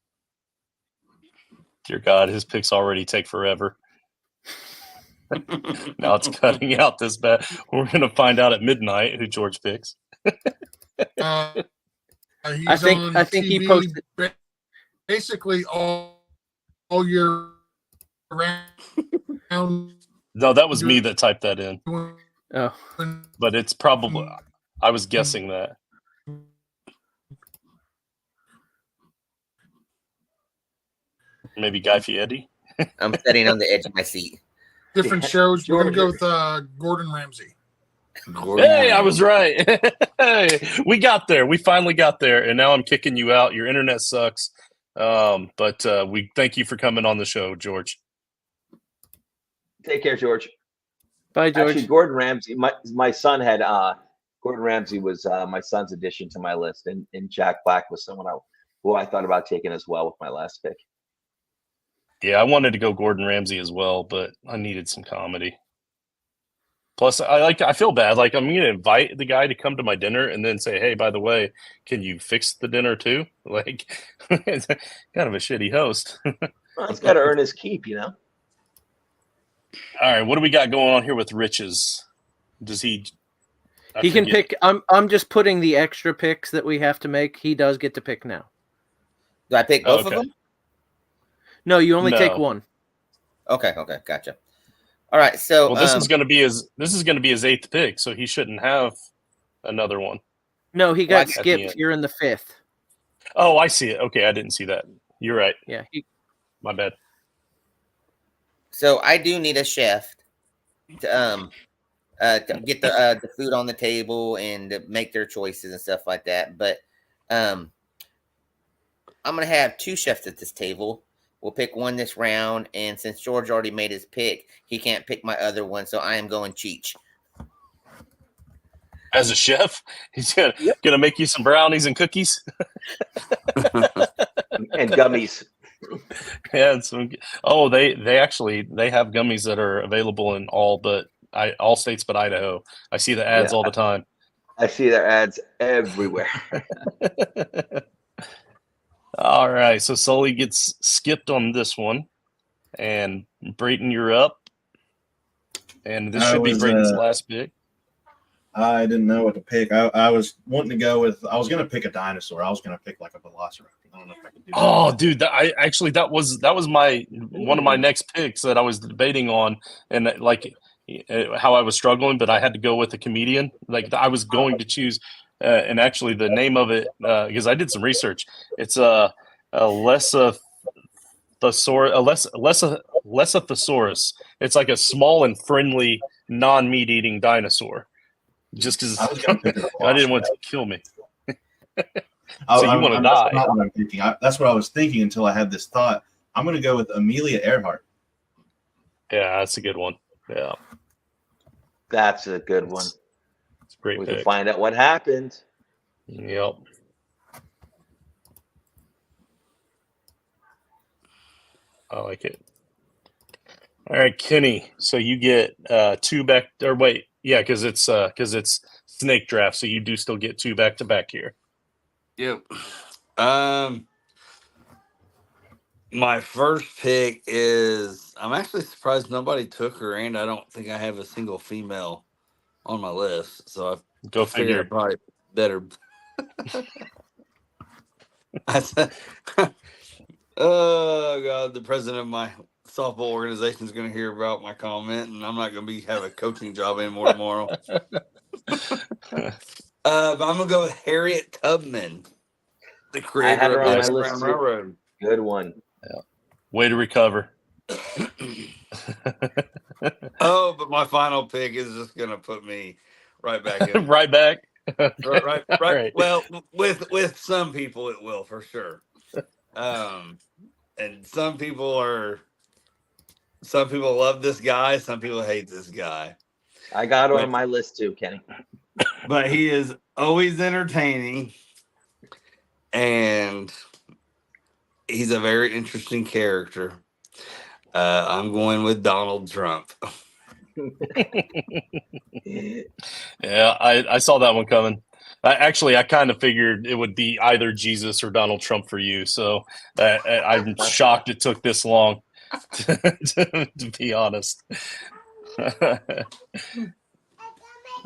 Dear God, his picks already take forever. Now it's cutting out this bad. We're gonna find out at midnight who George picks. He's I think on he TV posted basically all year round. No, that was me that typed that in. Oh, But it's probably I was guessing that. Maybe Guy Fieri. I'm sitting on the edge of my seat. Different shows. We're gonna go with Gordon Ramsay. Hey, I was right. Hey, we got there. We finally got there, and now I'm kicking you out. Your internet sucks. But we thank you for coming on the show, George. Take care, George. bye, George. Actually, Gordon Ramsay. My son had Gordon Ramsay was my son's addition to my list, and Jack Black was someone who I thought about taking as well with my last pick. Yeah, I wanted to go Gordon Ramsay as well, but I needed some comedy. Plus, I feel bad. Like, I'm going to invite the guy to come to my dinner and then say, hey, by the way, can you fix the dinner too? Like, it's kind of a shitty host. Well, he's got to earn his keep, you know? All right, what do we got going on here with Riches? Does he... He can pick. I'm just putting the extra picks that we have to make. He does get to pick now. Do I pick both of them? No, you only take one. Okay, gotcha. All right, so well, this is going to be his 8th pick, so he shouldn't have another one. No, he got skipped. You're in the 5th. Oh, I see it. Okay, I didn't see that. You're right. Yeah, my bad. So I do need a chef to get the food on the table and to make their choices and stuff like that. But I'm gonna have 2 chefs at this table. We'll pick one this round, and since George already made his pick, he can't pick my other one, so I am going Cheech. As a chef, he's gonna make you some brownies and cookies and gummies. Yeah, they actually have gummies that are available in all states but Idaho. I see the ads all the time. I see their ads everywhere. All right, so Sully gets skipped on this one, and Brayton, you're up. And this should be Brayton's last pick. I didn't know what to pick. I was wanting to go with. I was going to pick a dinosaur. I was going to pick like a velociraptor. I don't know if I could do that. Oh, dude, that was my one of my next picks that I was debating on, and like how I was struggling, but I had to go with a comedian. Like I was going to choose. And actually, the name of it, because I did some research, it's Lesothosaurus. It's like a small and friendly, non-meat eating dinosaur. Just because I was gonna pick a I didn't want it to kill me. So you want to that's die? not what I'm thinking. That's what I was thinking until I had this thought. I'm going to go with Amelia Earhart. Yeah, that's a good one. Yeah, That's a good one. it's a great We pick. can find out what happened. Yep. I like it. All right, Kenny. So you get 2 back, or wait, yeah, because it's snake draft, so you do still get 2 back to back here. Yep. My first pick is, I'm actually surprised nobody took her, and I don't think I have a single female on my list. So I Go figured I figure. probably better. I said, oh God, the president of my softball organization is going to hear about my comment, and I'm not going to have a coaching job anymore tomorrow. But I'm going to go with Harriet Tubman, the creator had her of on the my list Underground too. Railroad. Good one. Way to recover. Oh, but my final pick is just going to put me right back in. Right back. Right. All right. Well, with some people it will for sure. And some people love this guy, some people hate this guy. I got her on my list too, Kenny. But he is always entertaining, and he's a very interesting character. I'm going with Donald Trump. Yeah, I saw that one coming. I kind of figured it would be either Jesus or Donald Trump for you. So I'm shocked it took this long, to be honest.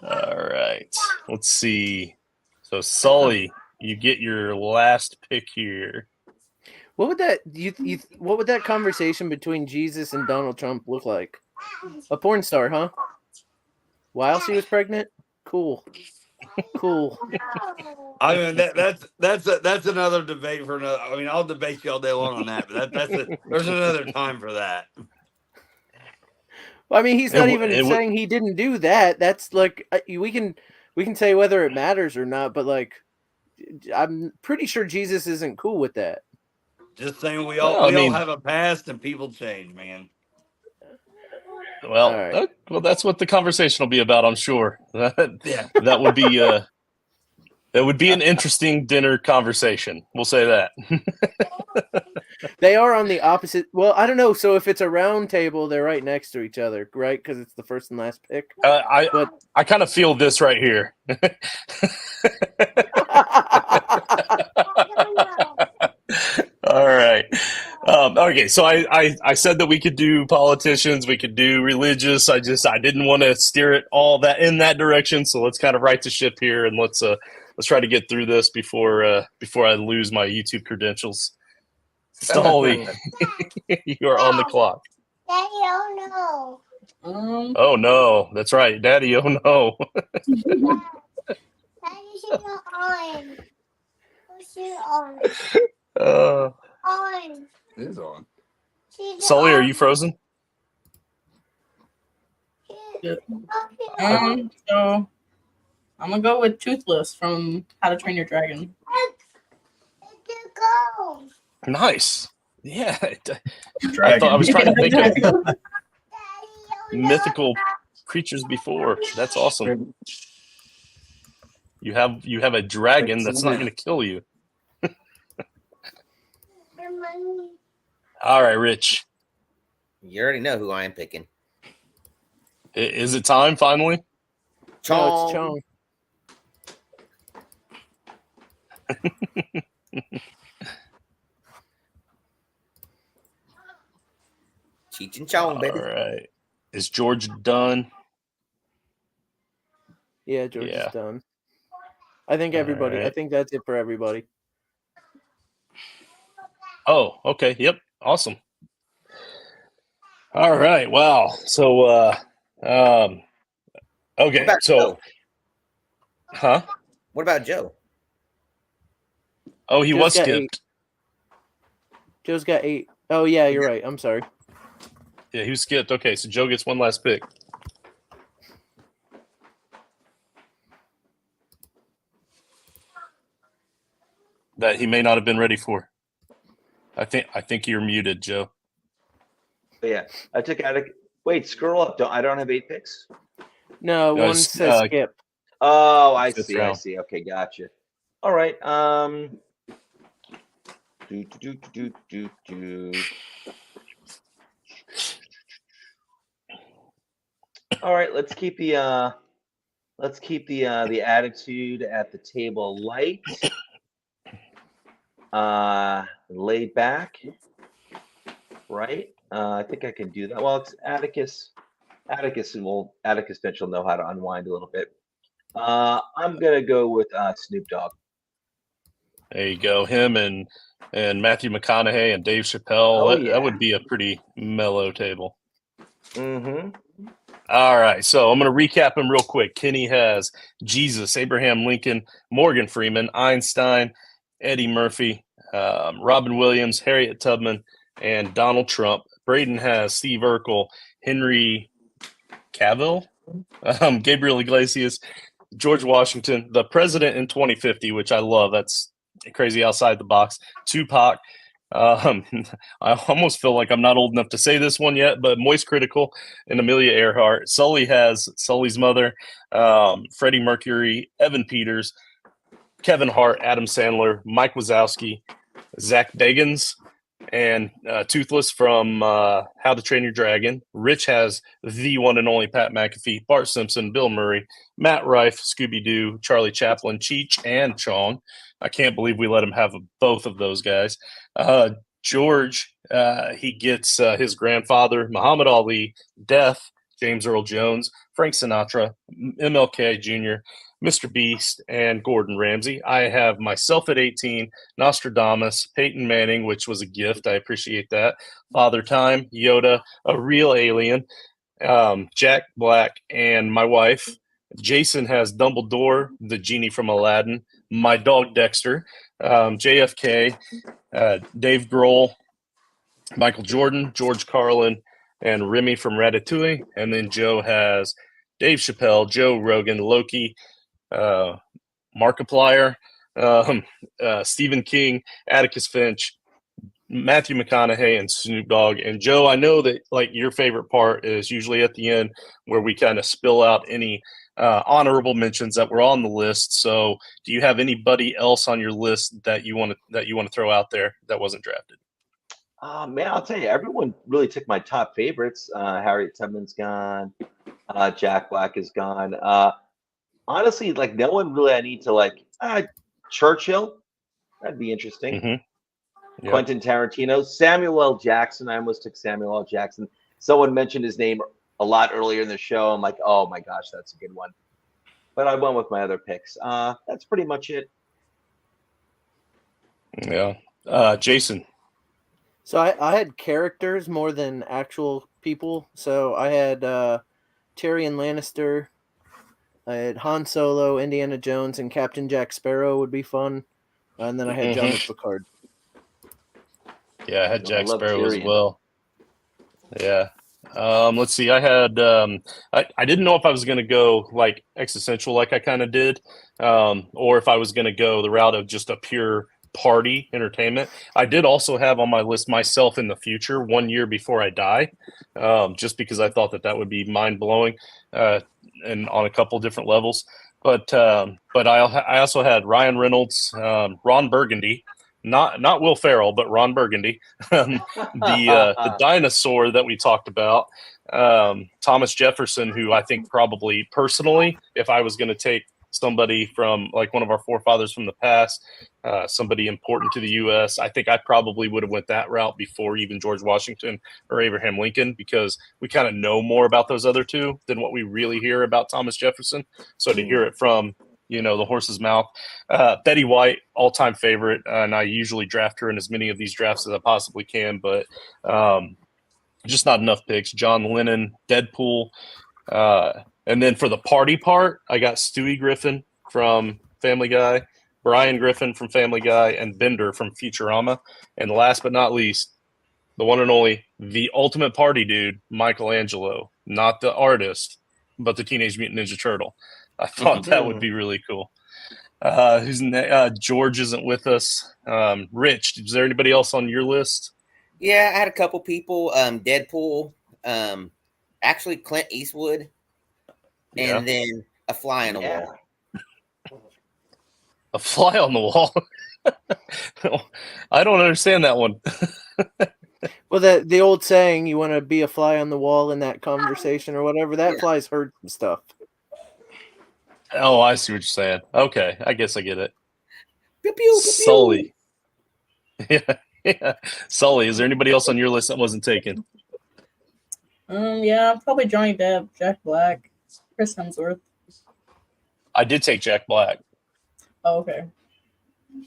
All right, let's see. So Sully, you get your last pick here. What would that what would that conversation between Jesus and Donald Trump look like? A porn star, huh? While she was pregnant? Cool. I mean that's another debate for another. I mean, I'll debate you all day long on that, but there's another time for that. Well, I mean, he's not even saying he didn't do that. That's like we can say whether it matters or not, but like I'm pretty sure Jesus isn't cool with that. Just saying, we all have a past and people change, man. Well, right. Well, that's what the conversation will be about, I'm sure. Yeah. That would be an interesting dinner conversation. We'll say that. They are on the opposite. Well, I don't know. So if it's a round table, they're right next to each other, right? Because it's the first and last pick. I kind of feel this right here. All right. Okay. So I said that we could do politicians, we could do religious. I didn't want to steer it all that in that direction. So let's kind of right the ship here, and let's try to get through this before I lose my YouTube credentials. Sully, you are on the clock. Daddy, oh no. Oh no, that's right, Daddy. Oh no. Daddy, she's not on. She's on. On. It is on. Sully, are you frozen? So I'm gonna go with Toothless from How to Train Your Dragon. Go. Nice. Yeah. I was trying to think of mythical creatures before. That's awesome. You have a dragon that's not going to kill you. All right, Rich. You already know who I am picking. Is it time finally? No, it's Chong. Cheech and Chong, baby. All right. Is George done? Yeah, George is done. I think everybody. Right. I think that's it for everybody. Oh, okay. Yep. Awesome. All right. Wow. So, okay. So, Joe? huh? What about Joe? Oh, he Just was got skipped. Joe's got 8. Oh yeah, you're right. I'm sorry. Yeah, he was skipped. Okay, so Joe gets one last pick. That he may not have been ready for. I think you're muted, Joe. But yeah, I took Atticus. Wait, scroll up. I don't have 8 picks. No, No, one it's, says skip. Oh, I Fifth see. I round. see. Okay, gotcha. All right. All right. Let's keep the attitude at the table light. Laid back. Right. I think I can do that. Well, it's Atticus. Atticus Finch will know how to unwind a little bit. I'm gonna go with Snoop Dogg. There you go. Him and Matthew McConaughey and Dave Chappelle. Oh, That would be a pretty mellow table. Mm-hmm. All right, so I'm going to recap them real quick. Kenny has Jesus, Abraham Lincoln, Morgan Freeman, Einstein, Eddie Murphy, Robin Williams, Harriet Tubman, and Donald Trump. Brayden has Steve Urkel, Henry Cavill, Gabriel Iglesias, George Washington, the president in 2050, which I love. That's crazy outside the box. Tupac. I almost feel like I'm not old enough to say this one yet, but Moist Critical and Amelia Earhart. Sully has Sully's mother, Freddie Mercury, Evan Peters, Kevin Hart, Adam Sandler, Mike Wazowski, Zach Bagans, and Toothless from How to Train Your Dragon. Rich has the one and only Pat McAfee, Bart Simpson, Bill Murray, Matt Rife, Scooby-Doo, Charlie Chaplin, Cheech, and Chong. I can't believe we let him have both of those guys. George, he gets his grandfather, Muhammad Ali, Death, James Earl Jones, Frank Sinatra, MLK Jr., Mr. Beast, and Gordon Ramsay. I have myself at 18, Nostradamus, Peyton Manning, which was a gift. I appreciate that. Father Time, Yoda, a real alien, Jack Black, and my wife. Jason has Dumbledore, the genie from Aladdin, my dog Dexter, JFK, Dave Grohl, Michael Jordan, George Carlin, and Remy from Ratatouille. And then Joe has Dave Chappelle, Joe Rogan, Loki, Markiplier, Stephen King, Atticus Finch, Matthew McConaughey, and Snoop Dogg. And Joe, I know that like your favorite part is usually at the end where we kind of spill out any honorable mentions that were on the list. So, do you have anybody else on your list that you want to throw out there that wasn't drafted? Man, I'll tell you, everyone really took my top favorites. Harriet Tubman's gone. Jack Black is gone. Honestly, like no one really I need to like. Churchill, that'd be interesting. Mm-hmm. Yep. Quentin Tarantino, Samuel L. Jackson. I almost took Samuel L. Jackson. Someone mentioned his name a lot earlier in the show. I'm like, oh my gosh, that's a good one. But I went with my other picks. That's pretty much it. Yeah. Jason. So I had characters more than actual people. So I had Tyrion Lannister. I had Han Solo, Indiana Jones, and Captain Jack Sparrow would be fun. And then I had Jean-Luc Picard. Yeah, I had Jack love Sparrow as Tyrion. well. Yeah. Let's see. I had I didn't know if I was going to go like existential like I kind of did, or if I was going to go the route of just a pure party entertainment. I did also have on my list myself in the future 1 year before I die, just because I thought that would be mind blowing, and on a couple different levels. But I also had Ryan Reynolds, Ron Burgundy. Not Will Ferrell, but Ron Burgundy, the dinosaur that we talked about, Thomas Jefferson, who I think probably personally, if I was going to take somebody from like one of our forefathers from the past, somebody important to the U.S., I think I probably would have went that route before even George Washington or Abraham Lincoln, because we kind of know more about those other two than what we really hear about Thomas Jefferson. So to hear it from the horse's mouth. Betty White, all-time favorite, and I usually draft her in as many of these drafts as I possibly can, but just not enough picks. John Lennon, Deadpool, and then for the party part, I got Stewie Griffin from Family Guy, Brian Griffin from Family Guy, and Bender from Futurama. And last but not least, the one and only, the ultimate party dude, Michelangelo. Not the artist, but the Teenage Mutant Ninja Turtle. I thought that would be really cool. George isn't with us. Rich, is there anybody else on your list? Yeah, I had a couple people. Deadpool, actually Clint Eastwood, and then a fly on the wall. A fly on the wall? I don't understand that one. Well, the old saying, you want to be a fly on the wall in that conversation or whatever, that fly's heard some stuff. Oh, I see what you're saying. Okay, I guess I get it. Pew, pew, pew, pew. Sully. Yeah. Sully, is there anybody else on your list that wasn't taken? Yeah, probably Johnny Depp, Jack Black, Chris Hemsworth. I did take Jack Black. Oh, okay.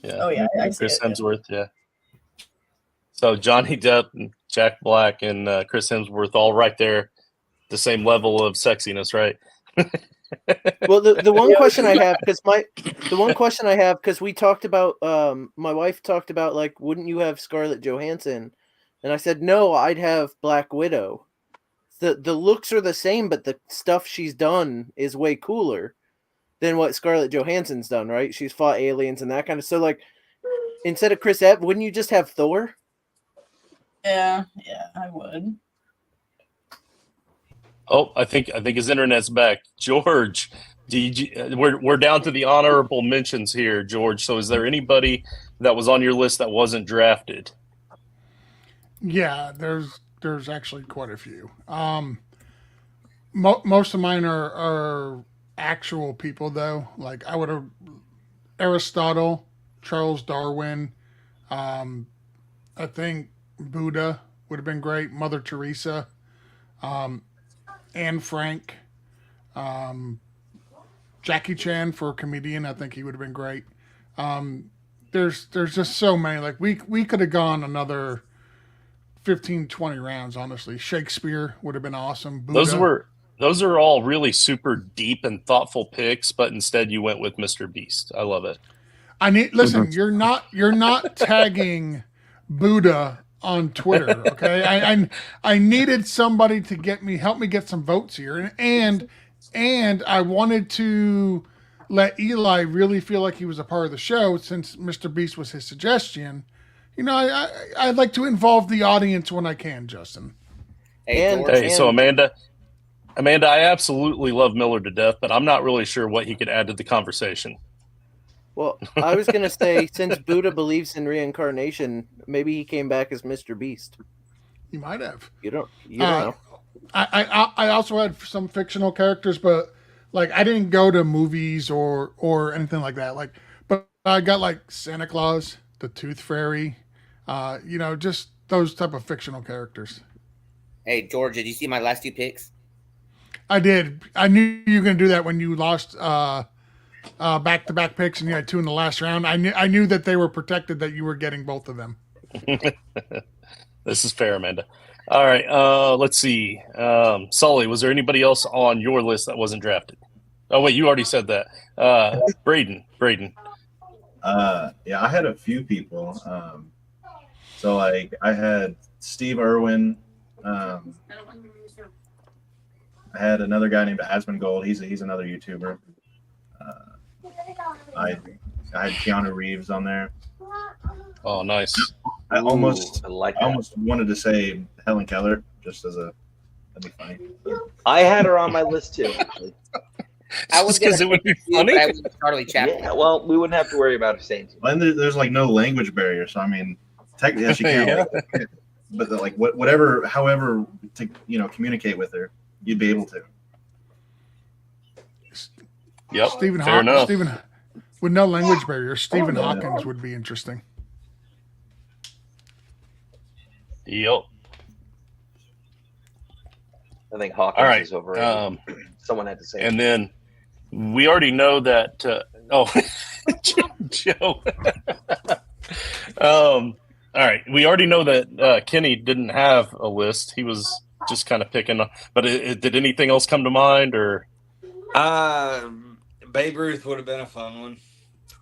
Yeah. Oh, yeah. I see Chris it, Hemsworth, yeah. So Johnny Depp and Jack Black and Chris Hemsworth all right there, the same level of sexiness, right? Well, the one question I have, because we talked about, my wife talked about, like, wouldn't you have Scarlett Johansson? And I said, no, I'd have Black Widow. The looks are the same, but the stuff she's done is way cooler than what Scarlett Johansson's done, right? She's fought aliens and that kind of. So, like, instead of Chris Evans, wouldn't you just have Thor? Yeah, I would. Oh, I think his internet's back. George, we're down to the honorable mentions here, George. So, is there anybody that was on your list that wasn't drafted? Yeah, there's actually quite a few. Most of mine are actual people though. Like I would have Aristotle, Charles Darwin. I think Buddha would have been great. Mother Teresa, Anne Frank, Jackie Chan for a comedian. I think he would have been great. There's just so many. Like we could have gone another 15, 20 rounds, honestly. Shakespeare would have been awesome. Buddha. Those are all really super deep and thoughtful picks, but instead you went with Mr. Beast. I love it. Listen, you're not tagging Buddha on Twitter, okay? I needed somebody to help me get some votes here, and I wanted to let Eli really feel like he was a part of the show since Mr. Beast was his suggestion. You know, I'd like to involve the audience when I can, Justin. So Amanda, I absolutely love Miller to death, but I'm not really sure what he could add to the conversation. Well, I was going to say, since Buddha believes in reincarnation, maybe he came back as Mr. Beast. He might have. You don't know. I also had some fictional characters, but like I didn't go to movies or anything like that. Like, but I got like Santa Claus, the Tooth Fairy, just those type of fictional characters. Hey, George, did you see my last two picks? I did. I knew you were going to do that when you lost back-to-back picks and you had two in the last round. I knew that they were protected, that you were getting both of them. This is fair, Amanda. All right, let's see. Sully, was there anybody else on your list that wasn't drafted? Oh, wait, you already said that. Brayton. Yeah, I had a few people. So, like, I had Steve Irwin. I had another guy named Asmongold. He's another YouTuber. I had Keanu Reeves on there. Oh, nice. I almost wanted to say Helen Keller just as that'd be funny. I had her on my list too. Actually. I was because it would be funny. I would Charlie Chaplin. Yeah, well, we wouldn't have to worry about her saying too. And there's like no language barrier, so I mean, technically she can't. Yeah. But like however to communicate with her, you'd be able to. Yep. Stephen fair enough. With no language barrier, Stephen Hawkins would be interesting. Yep. I think Hawkins is overrated. Someone had to say. And then we already know that. Joe. All right. We already know that Kenny didn't have a list. He was just kind of picking. But did anything else come to mind, or? Babe Ruth would have been a fun one.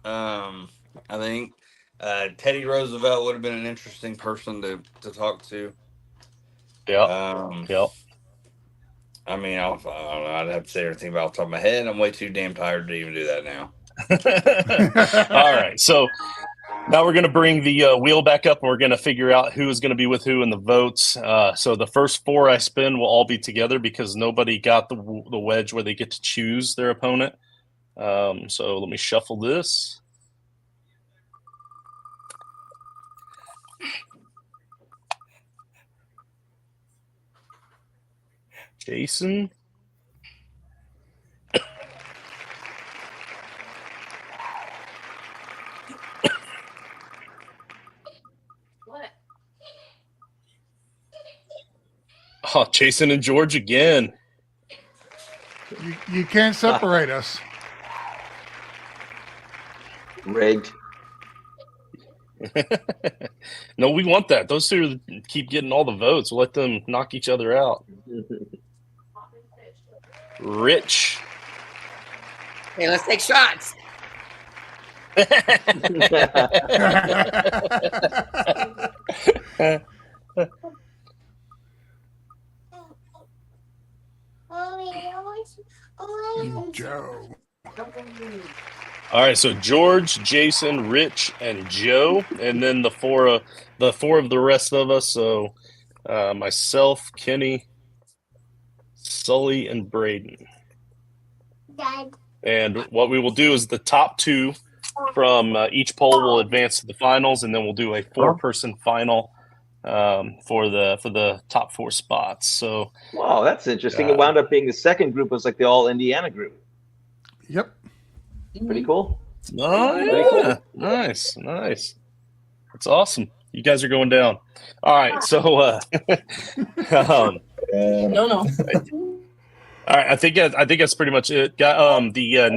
I think Teddy Roosevelt would have been an interesting person to talk to. Yeah. Yep. I mean, I don't know. I'd have to say everything about off the top of my head. I'm way too damn tired to even do that now. All right. So now we're going to bring the wheel back up, and we're going to figure out who is going to be with who in the votes. So the first 4 I spin will all be together because nobody got the wedge where they get to choose their opponent. So let me shuffle this. Jason. Oh, Jason and George again. You can't separate us. Rigged. No, we want that. Those two keep getting all the votes. We'll let them knock each other out. Rich. Hey, let's take shots. Joe. All right, so George, Jason, Rich, and Joe, and then the four of the rest of us. So myself, Kenny, Sully, and Brayton. Dad. And what we will do is the top 2 from each poll will advance to the finals, and then we'll do a 4-person final for the top 4 spots. So wow, that's interesting. It wound up being the second group was like the all Indiana group. Yep. Pretty cool. Oh yeah, nice. That's awesome. You guys are going down. All right, so No. all right, I think that's pretty much it. The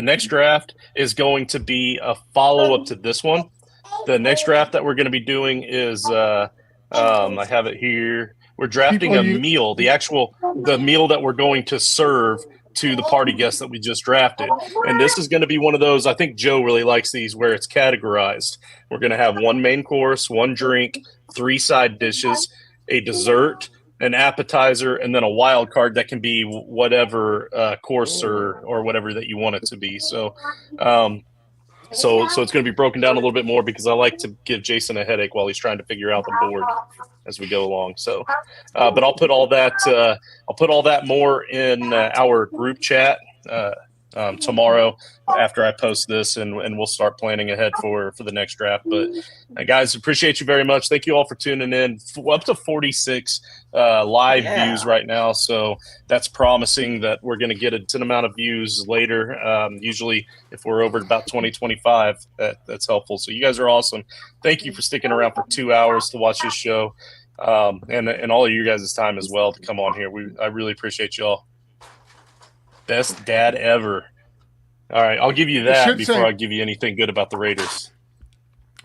next draft is going to be a follow up to this one. The next draft that we're going to be doing is I have it here. We're drafting a meal, the meal that we're going to serve to the party guests that we just drafted. And this is going to be one of those, I think Joe really likes these, where it's categorized. We're going to have 1 main course, 1 drink, 3 side dishes, a dessert, an appetizer, and then a wild card that can be whatever course or whatever that you want it to be. So so it's going to be broken down a little bit more because I like to give Jason a headache while he's trying to figure out the board as we go along. So, but I'll put all that more in our group chat tomorrow after I post this, and we'll start planning ahead for the next draft. But guys, appreciate you very much. Thank you all for tuning in. Up to 46 live views right now, so that's promising that we're going to get a decent amount of views later. Usually if we're over about 20-25, that's helpful. So you guys are awesome. Thank you for sticking around for 2 hours to watch this show, and all of you guys' time as well to come on here. I really appreciate y'all. Best dad ever. All right, I'll give you that before I give you anything good about the Raiders.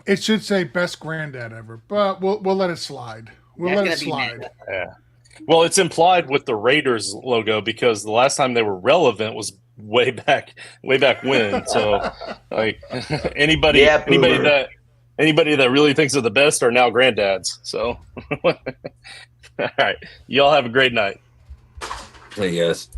It should say best granddad ever, but we'll let it slide. We'll let it slide. Yeah. Well, it's implied with the Raiders logo because the last time they were relevant was way back when. So, like anybody that really thinks of the best are now granddads. So, all right, y'all have a great night. Hey guys.